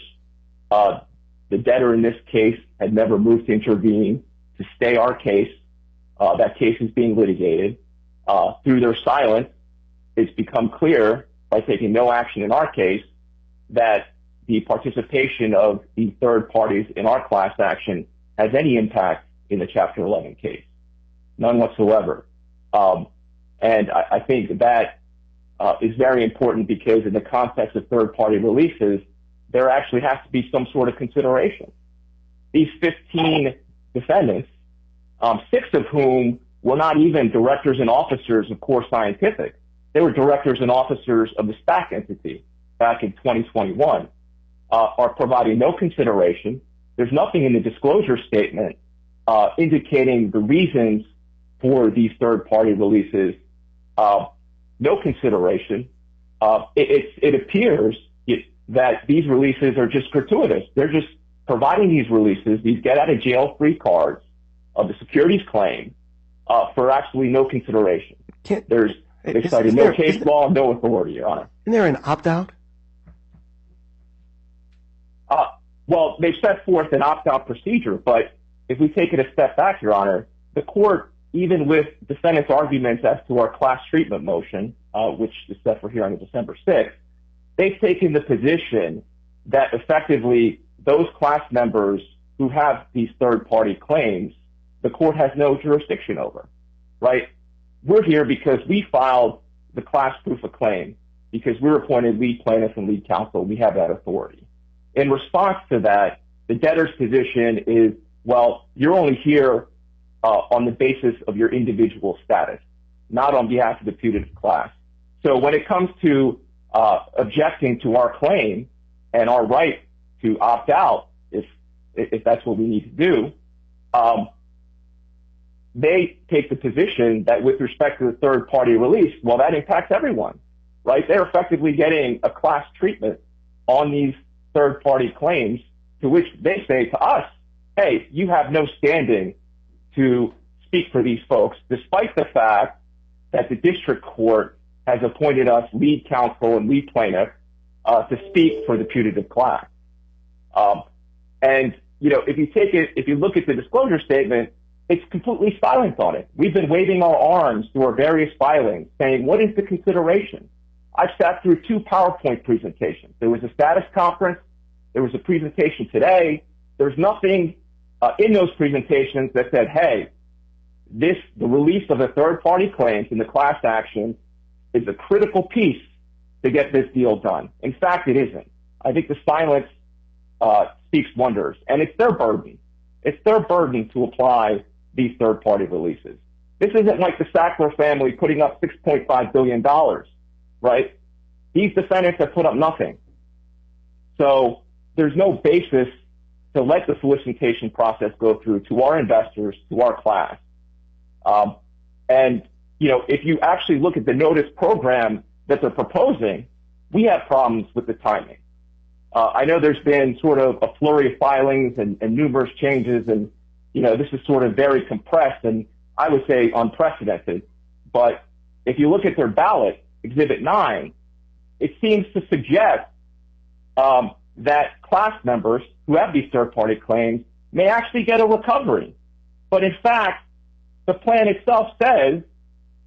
F: The debtor in this case had never moved to intervene to stay our case. That case is being litigated. Through their silence, it's become clear by taking no action in our case that the participation of the third parties in our class action has any impact in the Chapter 11 case. None whatsoever. And I think that is very important because in the context of third-party releases, there actually has to be some sort of consideration. These 15 defendants, 6 of whom were not even directors and officers of Core Scientific. They were directors and officers of the SPAC entity back in 2021, are providing no consideration. There's nothing in the disclosure statement indicating the reasons for these third-party releases. No consideration. It appears that these releases are just gratuitous. They're just providing these releases, these get-out-of-jail-free cards of the securities claim for absolutely no consideration. They cited no case law, no authority, Your Honor.
A: Isn't there an opt-out?
F: Well, they've set forth an opt-out procedure, but if we take it a step back, Your Honor, the court, even with defendants' arguments as to our class treatment motion, which is set for hearing on December 6th, they've taken the position that effectively those class members who have these third-party claims, the court has no jurisdiction over, right? We're here because we filed the class proof of claim because we're appointed lead plaintiff and lead counsel. We have that authority. In response to that, the debtor's position is, well, you're only here on the basis of your individual status, not on behalf of the putative class. So when it comes to objecting to our claim and our right to opt out, if that's what we need to do, they take the position that with respect to the third-party release, well, that impacts everyone, right? They're effectively getting a class treatment on these third-party claims, to which they say to us, hey, you have no standing to speak for these folks, despite the fact that the district court has appointed us lead counsel and lead plaintiff to speak for the putative class. And, you know, if you look at the disclosure statement, it's completely silent on it. We've been waving our arms through our various filings saying, what is the consideration? I've sat through 2 PowerPoint presentations. There was a status conference. There was a presentation today. There's nothing in those presentations that said, hey, the release of the third-party claims in the class action is a critical piece to get this deal done. In fact, it isn't. I think the silence speaks wonders, and it's their burden. It's their burden to apply these third-party releases. This isn't like the Sackler family putting up $6.5 billion, right? These defendants have put up nothing. So there's no basis to let the solicitation process go through to our investors, to our class. And, you know, if you actually look at the notice program that they're proposing, we have problems with the timing. I know there's been sort of a flurry of filings and numerous changes, and, you know, this is sort of very compressed and I would say unprecedented. But if you look at their ballot, Exhibit 9, it seems to suggest that class members who have these third-party claims may actually get a recovery. But in fact, the plan itself says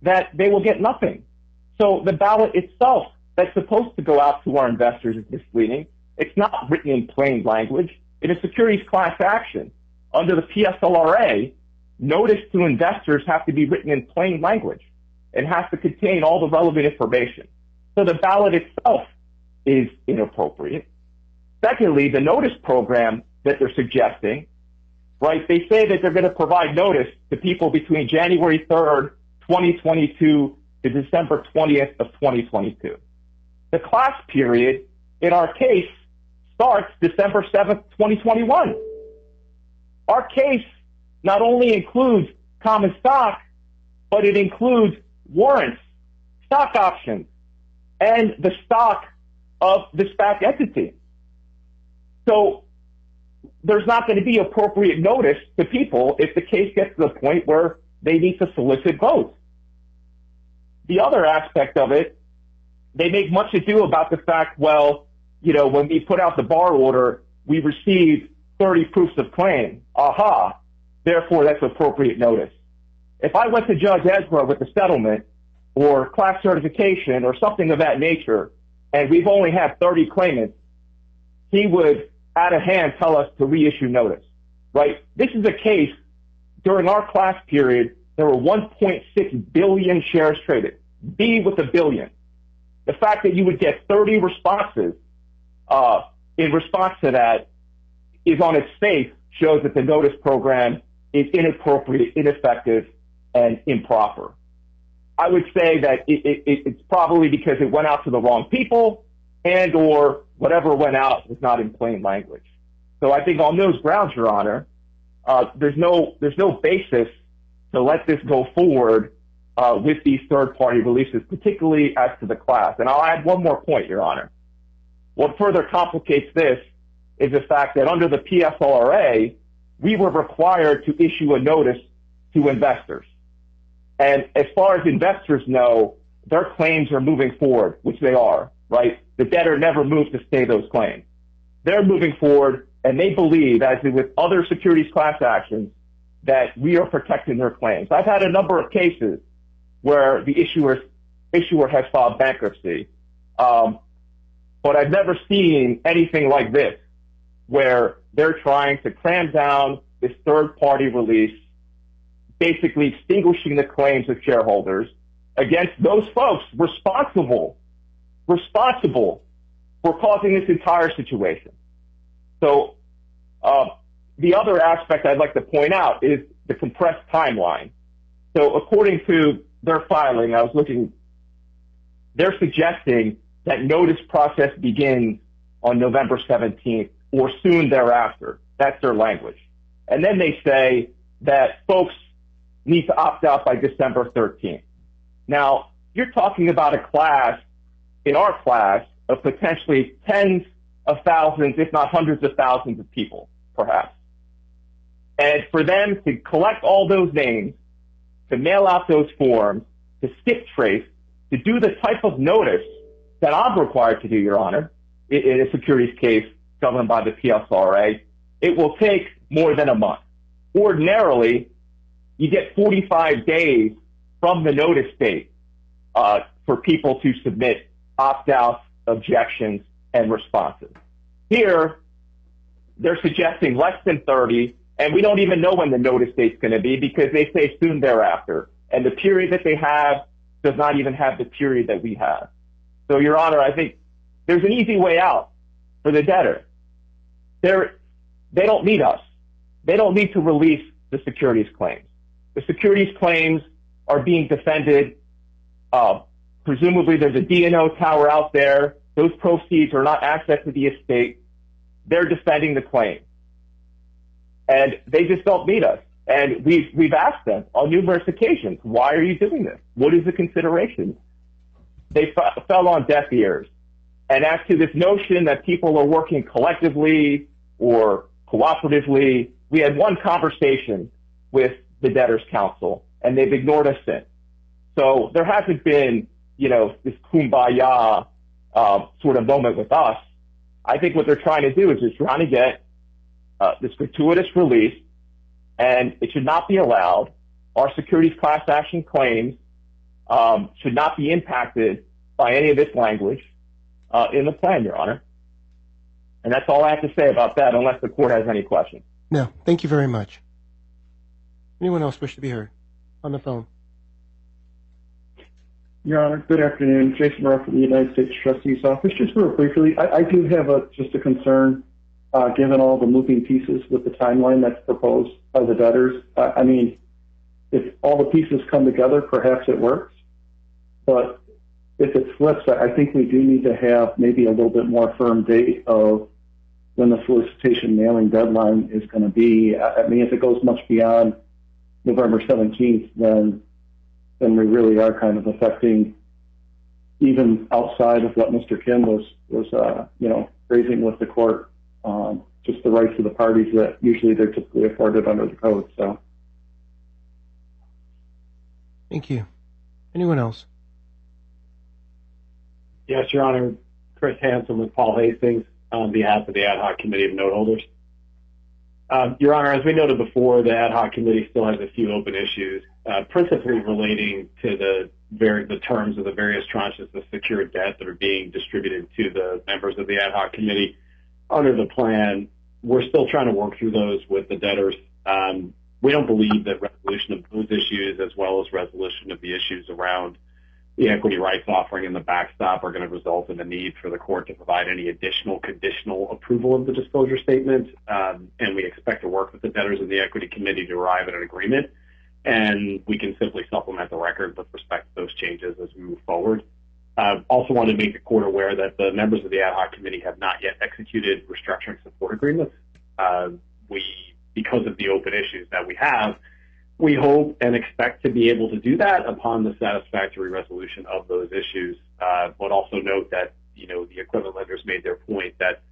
F: that they will get nothing. So the ballot itself that's supposed to go out to our investors is misleading. It's not written in plain language. In a securities class action, under the PSLRA, notice to investors have to be written in plain language and has to contain all the relevant information. So the ballot itself is inappropriate. Secondly, the notice program that they're suggesting, right, they say that they're going to provide notice to people between January 3rd, 2022 to December 20th of 2022. The class period in our case starts December 7th, 2021. Our case not only includes common stock, but it includes warrants, stock options, and the stock of the SPAC entity. So there's not going to be appropriate notice to people if the case gets to the point where they need to solicit votes. The other aspect of it they make much ado about the fact, well, when we put out the bar order, we received 30 proofs of claim. Aha. Therefore, that's appropriate notice. If I went to Judge Ezra with a settlement or class certification or something of that nature, and we've only had 30 claimants, he would, out of hand, tell us to reissue notice, right? This is a case, during our class period, there were 1.6 billion shares traded, B with a billion. The fact that you would get 30 responses in response to that is on its face, shows that the notice program is inappropriate, ineffective, and improper. I would say that it's probably because it went out to the wrong people and or whatever went out was not in plain language. So I think on those grounds, Your Honor, there's no basis to let this go forward with these third-party releases, particularly as to the class. And I'll add one more point, Your Honor. What further complicates this is the fact that under the PSLRA, we were required to issue a notice to investors. And as far as investors know, their claims are moving forward, which they are, right? The debtor never moved to stay those claims. They're moving forward, and they believe, as with other securities class actions, that we are protecting their claims. I've had a number of cases where the issuer has filed bankruptcy, but I've never seen anything like this, where they're trying to cram down this third-party release, basically extinguishing the claims of shareholders against those folks responsible for causing this entire situation. So the other aspect I'd like to point out is the compressed timeline. So according to their filing, I was looking, they're suggesting that notice process begins on November 17th or soon thereafter. That's their language. And then they say that folks need to opt out by December 13th. Now, you're talking about a class, in our class, of potentially tens of thousands, if not hundreds of thousands of people, perhaps. And for them to collect all those names, to mail out those forms, to skip trace, to do the type of notice that I'm required to do, Your Honor, in a securities case governed by the PSLRA, it will take more than a month. Ordinarily, you get 45 days from the notice date for people to submit opt-outs, objections, and responses. Here, they're suggesting less than 30, and we don't even know when the notice date's going to be because they say soon thereafter. And the period that they have does not even have the period that we have. So, Your Honor, I think there's an easy way out for the debtor. They don't need us. They don't need to release the securities claims. The securities claims are being defended. Presumably, there's a D&O tower out there. Those proceeds are not access to the estate. They're defending the claim. And they just don't need us. And we've asked them on numerous occasions, why are you doing this? What is the consideration? They fell on deaf ears. And as to this notion that people are working collectively or cooperatively, we had one conversation with the debtors' counsel, and they've ignored us since. So there hasn't been, this kumbaya sort of moment with us. I think what they're trying to do is they're trying to get this gratuitous release, and it should not be allowed. Our securities class action claims should not be impacted by any of this language in the plan, Your Honor. And that's all I have to say about that, unless the court has any questions.
A: No, thank you very much. Anyone else wish to be heard on the phone?
G: Your Honor, good afternoon. Jason Ruff from the United States Trustee's Office. Just real briefly, I do have just a concern, given all the moving pieces with the timeline that's proposed by the debtors. I mean, if all the pieces come together, perhaps it works. But if it flips, I think we do need to have maybe a little bit more firm date of when the solicitation mailing deadline is going to be. I mean, if it goes much beyond November 17th, then we really are kind of affecting, even outside of what Mr. Kim was raising with the court, just the rights of the parties that usually they're typically afforded under the code. So,
A: thank you. Anyone else?
H: Yes, Your Honor. Chris Hansen with Paul Hastings on behalf of the Ad Hoc Committee of Note Holders. Your Honor, as we noted before, the Ad Hoc Committee still has a few open issues, principally relating to the terms of the various tranches of secured debt that are being distributed to the members of the Ad Hoc Committee under the plan. We're still trying to work through those with the debtors. We don't believe that resolution of those issues, as well as resolution of the issues around the equity rights offering and the backstop, are going to result in the need for the court to provide any additional conditional approval of the disclosure statement. And we expect to work with the debtors in the equity committee to arrive at an agreement. And we can simply supplement the record with respect to those changes as we move forward. Also want to make the court aware that the members of the ad hoc committee have not yet executed restructuring support agreements. Because of the open issues that we have, we hope and expect to be able to do that upon the satisfactory resolution of those issues. But also note that, the equipment lenders made their point that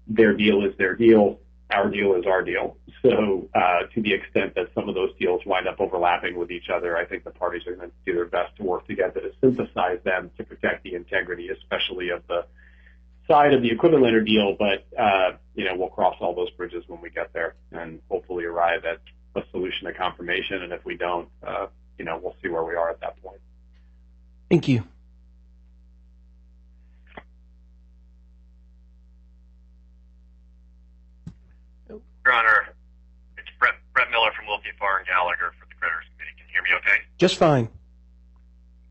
H: their deal is their deal, our deal is our deal. So to the extent that some of those deals wind up overlapping with each other, I think the parties are going to do their best to work together to synthesize them to protect the integrity, especially of the side of the equipment lender deal. But, we'll cross all those bridges when we get there and hopefully arrive at a solution to confirmation. And if we don't, we'll see where we are at that point.
A: Thank you.
L: Your Honor, it's Brett Miller from Wilkie Farr and Gallagher for the Creditors Committee. Can you hear me okay?
A: Just fine.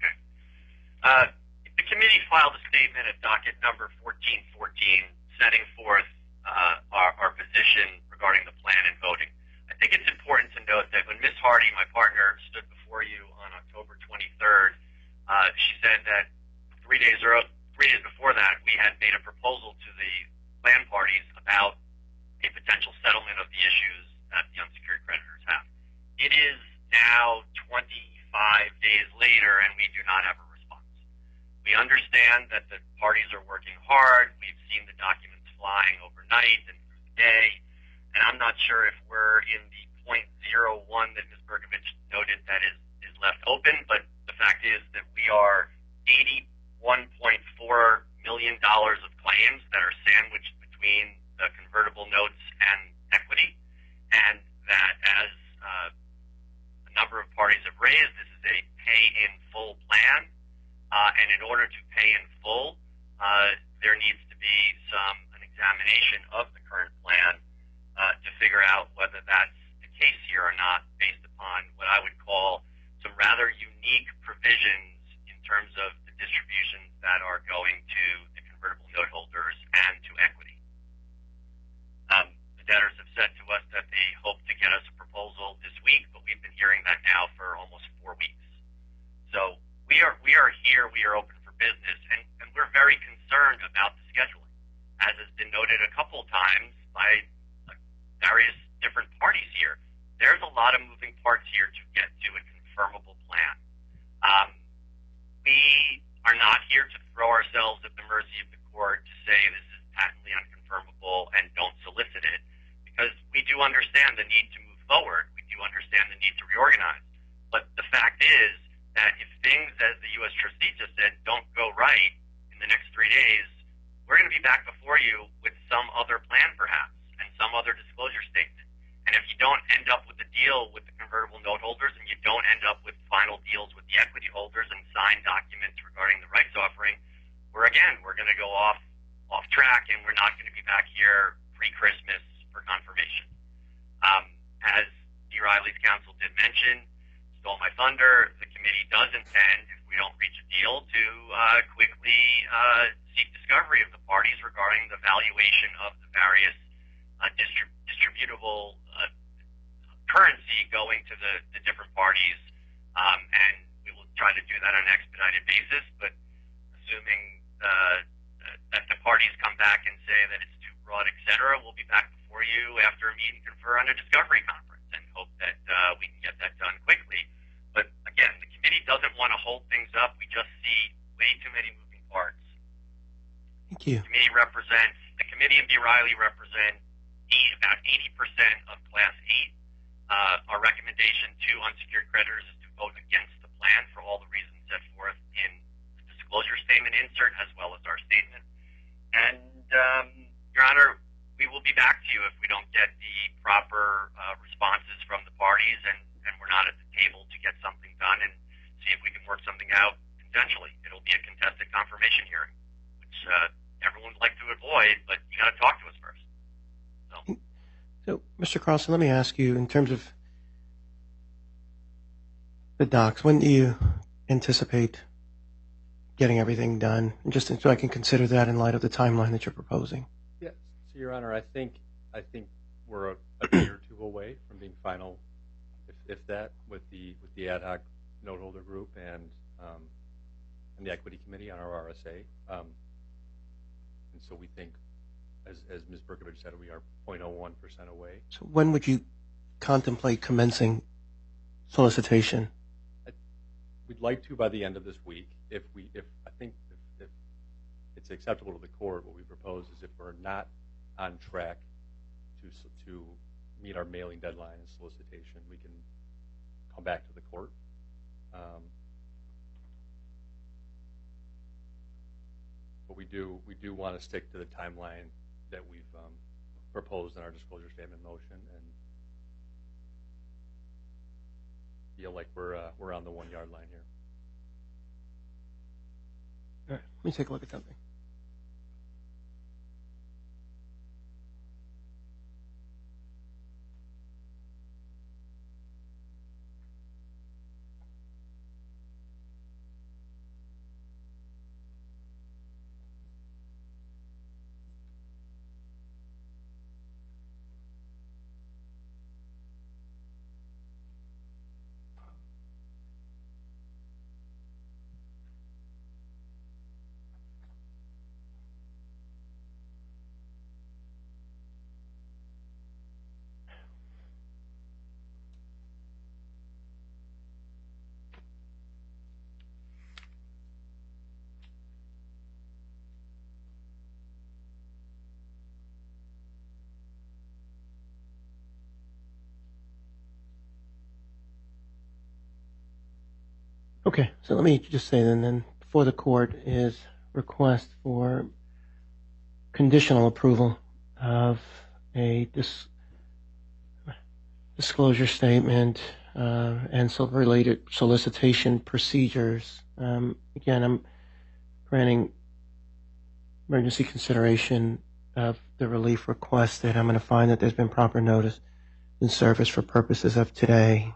L: Okay. The committee filed a statement at docket number 1414 setting forth our position regarding the plan and voting. I think it's important to note that when Ms. Hardy, my partner, stood before you on October 23rd, she said that 3 days before that, we had made a proposal to the plan parties about a potential settlement of the issues that the unsecured creditors have. It is now 25 days later, and we do not have a response. We understand that the parties are working hard. We've seen the documents flying overnight and through the day, and I'm not sure if we're in the 0.01 that Ms. Berkovich noted that is left open, but the fact is that we are $81.4 million of claims that are sandwiched between the convertible notes and equity, and that as a number of parties have raised, this is a pay-in-full plan, and in order to pay in full, there needs to be an examination of the current plan to figure out whether that's the case here or not, based upon what I would call some rather unique provisions in terms of the distributions that are going to the convertible note holders and to equity. The debtors have said to us that they hope to get us a proposal this week, but we've been hearing that now for almost 4 weeks. So we are here, we are open for business, and we're very concerned about the scheduling. As has been noted a couple times by various different parties here, there's a lot of moving parts here to get to a confirmable plan. We are not here to throw ourselves at the mercy of the court to say this is patently unconfirmable and don't solicit it, because we do understand the need to move forward. We do understand the need to reorganize. But the fact is that if things, as the U.S. trustee just said, don't go right in the next 3 days, we're going to be back before you with some other plan perhaps and some other disclosure statement. And if you don't end up with a deal with the convertible note holders and you don't end up with final deals with the equity holders and signed documents regarding the rights offering, we're going to go off track, and we're not going to be back here pre-Christmas for confirmation. As D. Riley's counsel did mention, stole my thunder, the committee does intend, if we don't reach a deal, to quickly seek discovery of the parties regarding the valuation of the various distributable currency going to the different parties, and we will try to do that on an expedited basis, but assuming that the parties come back and say that it's too broad, etc., we'll be back before you after a meet and confer on a discovery conference and hope that we can get that done quickly. But again, the committee doesn't want to hold things up. We just see way too many moving parts.
A: Thank you.
L: The committee and B. Riley represent about 80% of Class 8. Our recommendation to unsecured creditors is to vote against the plan for all the reasons set forth in the disclosure statement insert as well as our statement. And, Your Honor, we will be back to you if we don't get the proper responses from the parties and we're not at the table to get something done and see if we can work something out consensually. It'll be a contested confirmation hearing, which everyone would like to avoid, but you got to talk to us first.
A: So, Mr. Carlson, let me ask you, in terms of the docs, when do you anticipate getting everything done? And just so I can consider that in light of the timeline that you're proposing.
J: Yes, so Your Honor, I think we're a day or two away from being final, if that, with the ad hoc note holder group and the equity committee on our RSA. And so we think, as Ms. Berkovich said, we are 0.01% away.
A: So when would you contemplate commencing solicitation?
J: We'd like to by the end of this week. If it's acceptable to the court, what we propose is if we're not on track to meet our mailing deadline and solicitation, we can come back to the court. But we do want to stick to the timeline that we've proposed in our disclosure statement motion, and feel like we're on the 1 yard line here.
A: All right, let me take a look at something. Okay, so let me just say then before the court is request for conditional approval of a disclosure statement and related solicitation procedures. Again, I'm granting emergency consideration of the relief requested. I'm going to find that there's been proper notice in service for purposes of today.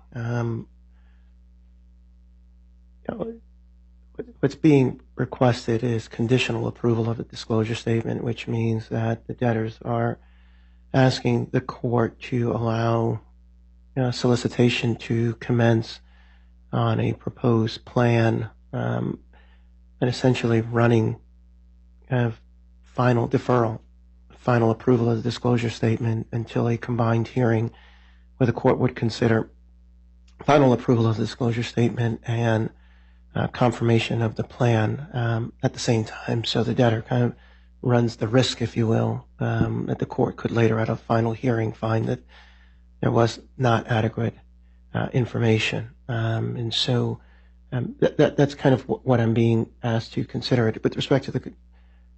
A: What's being requested is conditional approval of the disclosure statement, which means that the debtors are asking the court to allow solicitation to commence on a proposed plan and essentially running final approval of the disclosure statement until a combined hearing where the court would consider final approval of the disclosure statement and confirmation of the plan at the same time. So the debtor kind of runs the risk, if you will, that the court could later at a final hearing find that there was not adequate information. And so that's kind of what I'm being asked to consider it with respect to the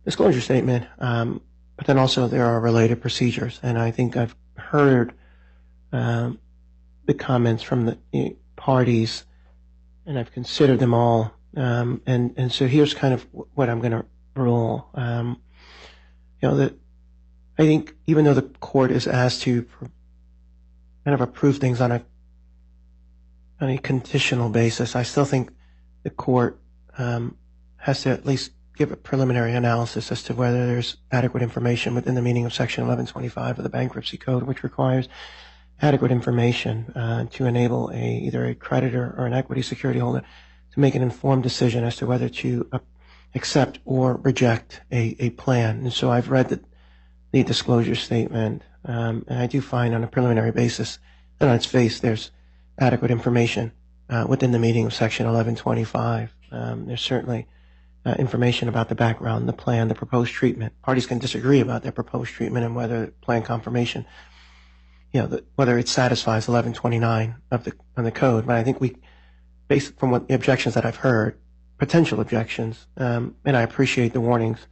A: disclosure statement. But then also there are related procedures. And I think I've heard the comments from the parties, and I've considered them all. And so here's kind of what I'm going to rule. That I think even though the court is asked to kind of approve things on a conditional basis, I still think the court has to at least give a preliminary analysis as to whether there's adequate information within the meaning of Section 1125 of the Bankruptcy Code, which requires adequate information to enable either a creditor or an equity security holder to make an informed decision as to whether to accept or reject a plan. And so I've read the disclosure statement, and I do find on a preliminary basis that on its face there's adequate information within the meaning of Section 1125. There's certainly information about the background, the plan, the proposed treatment. Parties can disagree about their proposed treatment and whether plan confirmation, whether it satisfies 1129 of the code. But I think based from what the objections that I've heard, potential objections, and I appreciate the warnings.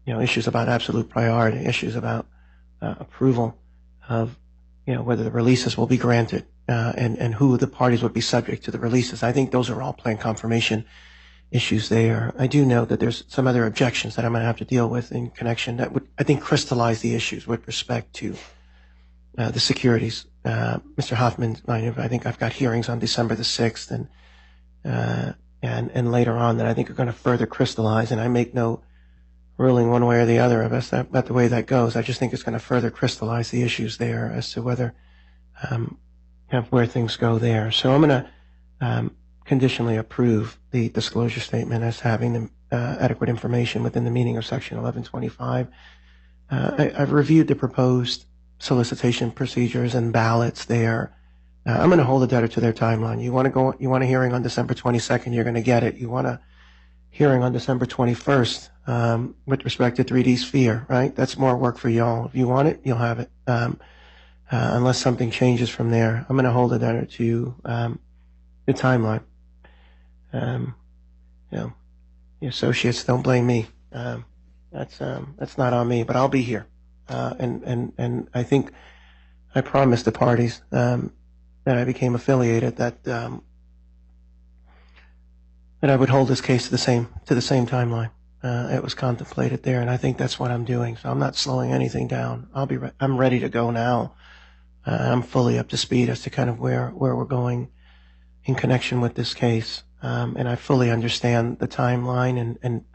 A: Issues about absolute priority, issues about approval of, whether the releases will be granted, and who the parties would be subject to the releases. I think those are all plan confirmation issues there. I do know that there's some other objections that I'm going to have to deal with in connection that would, I think, crystallize the issues with respect to the securities. Mr. Hoffman, I think I've got hearings on December the 6th and later on that I think are going to further crystallize, and I make no ruling one way or the other about the way that goes. I just think it's going to further crystallize the issues there as to whether where things go there. So I'm going to conditionally approve the disclosure statement as having the adequate information within the meaning of Section 1125. I've reviewed the proposed solicitation procedures and ballots there. I'm going to hold the debtor to their timeline. You want a hearing on December 22nd, you're going to get it. You want a hearing on December 21st with respect to 3D Sphere, right? That's more work for y'all. If you want it, you'll have it. Unless something changes from there, I'm going to hold the debtor to the timeline. The associates, don't blame me. That's not on me, but I'll be here. And I think I promised the parties that I became affiliated that I would hold this case to the same timeline. It was contemplated there, and I think that's what I'm doing. So I'm not slowing anything down. I'm ready to go now. I'm fully up to speed as to kind of where we're going in connection with this case. And I fully understand the timeline and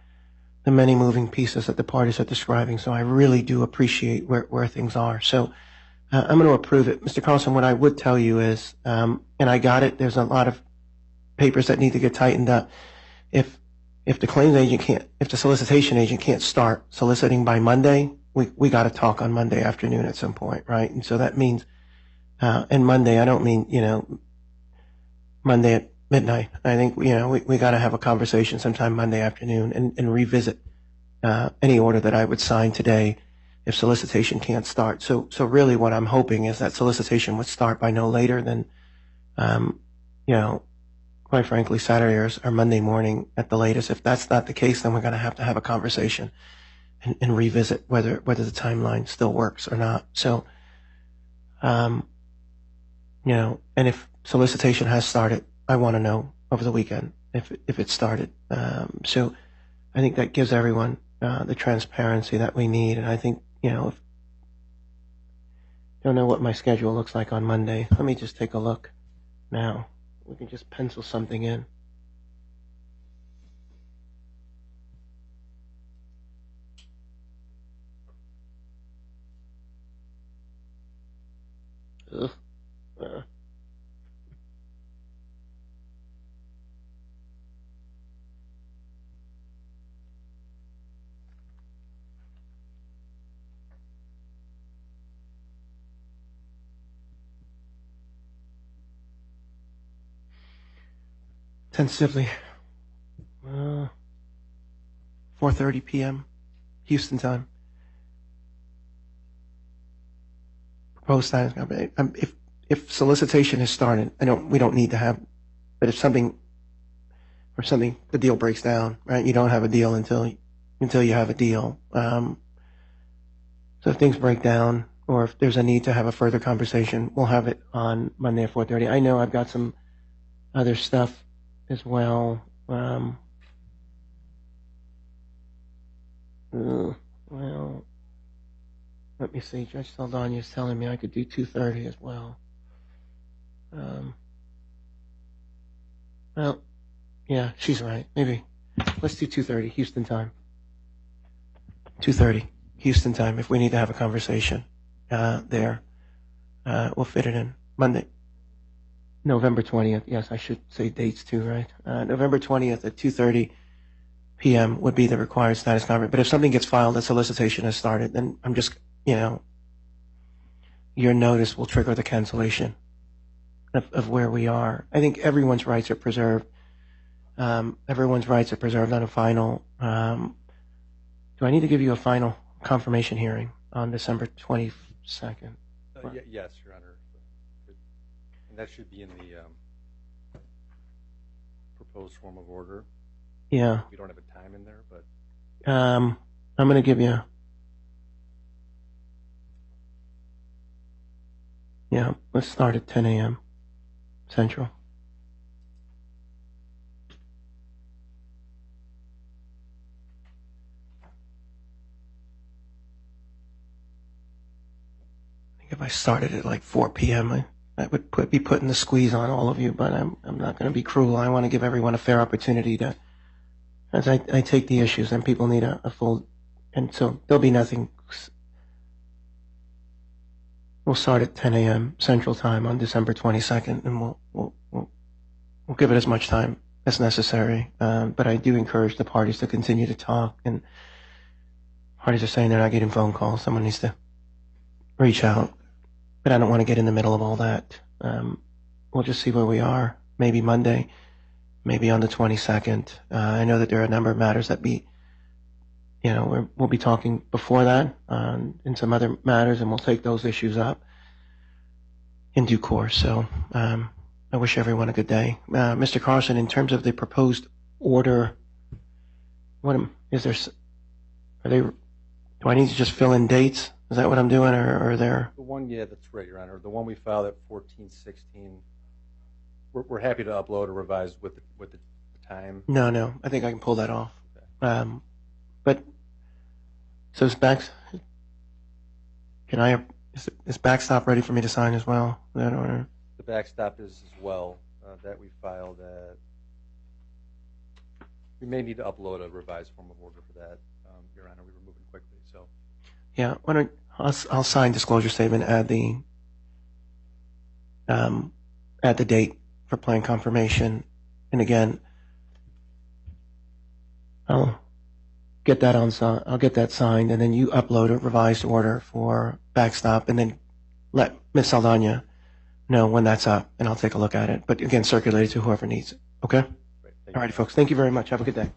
A: the many moving pieces that the parties are describing. So I really do appreciate where things are. So I'm going to approve it. Mr. Carlson, what I would tell you is, and I got it, there's a lot of papers that need to get tightened up. If the claims agent if the solicitation agent can't start soliciting by Monday, we got to talk on Monday afternoon at some point, right? And so that means, and Monday, I don't mean, Monday at midnight. I think, we got to have a conversation sometime Monday afternoon and revisit any order that I would sign today if solicitation can't start. So really what I'm hoping is that solicitation would start by no later than, quite frankly, Saturday or Monday morning at the latest. If that's not the case, then we're going to have a conversation and revisit whether the timeline still works or not. So, and if solicitation has started, I want to know over the weekend if it started. So I think that gives everyone the transparency that we need. And I think, if don't know what my schedule looks like on Monday. Let me just take a look now. We can just pencil something in. Ugh. 10 4:30 p.m. Houston time. Proposed time. If solicitation has started, we don't need to have. But if the deal breaks down, right? You don't have a deal until you have a deal. So if things break down, or if there's a need to have a further conversation, we'll have it on Monday at 4:30. I know I've got some other stuff as well. Well, let me see. Judge Saldana is telling me I could do 2:30 as well. Well, yeah, she's right. Maybe let's do 2:30 Houston time. 2:30 Houston time. If we need to have a conversation there, we'll fit it in. Monday, November 20th. Yes, I should say dates too, right? November 20th at 2:30 p.m. would be the required status conference. But if something gets filed that solicitation has started, then I'm just, your notice will trigger the cancellation of where we are. I think everyone's rights are preserved. Everyone's rights are preserved on a final. Do I need to give you a final confirmation hearing on December 22nd?
J: Yes, Your Honor. And that should be in the proposed form of order.
A: Yeah.
J: We don't have a time in there, but
A: I'm going to give you. Yeah, let's start at 10 a.m. Central. I think if I started at like 4 p.m., I would be putting the squeeze on all of you, but I'm not going to be cruel. I want to give everyone a fair opportunity to, as I take the issues, and people need a full, and so there'll be nothing. We'll start at 10 a.m. Central Time on December 22nd, and we'll give it as much time as necessary. But I do encourage the parties to continue to talk, and parties are saying they're not getting phone calls. Someone needs to reach out, but I don't want to get in the middle of all that. We'll just see where we are. Maybe Monday, maybe on the 22nd. I know that there are a number of matters that we'll be talking before that in some other matters, and we'll take those issues up in due course. So I wish everyone a good day. Mr. Carson, in terms of the proposed order, do I need to just fill in dates? Is that what I'm doing, or are there?
J: the one, yeah, that's right, Your Honor. The one we filed at 1416, we're happy to upload or revise with the time.
A: No, I think I can pull that off. Okay. But so is backstop ready for me to sign as well? That order?
J: The backstop is as well that we filed at. We may need to upload a revised form of order for that, Your Honor. We were moving quickly, so.
A: Yeah, I'll sign disclosure statement, add the date for plan confirmation, and again, I'll get that signed, and then you upload a revised order for backstop, and then let Ms. Saldana know when that's up, and I'll take a look at it. But again, circulate it to whoever needs it. Okay?
J: Great.
A: All righty, folks. Thank you very much. Have a good day.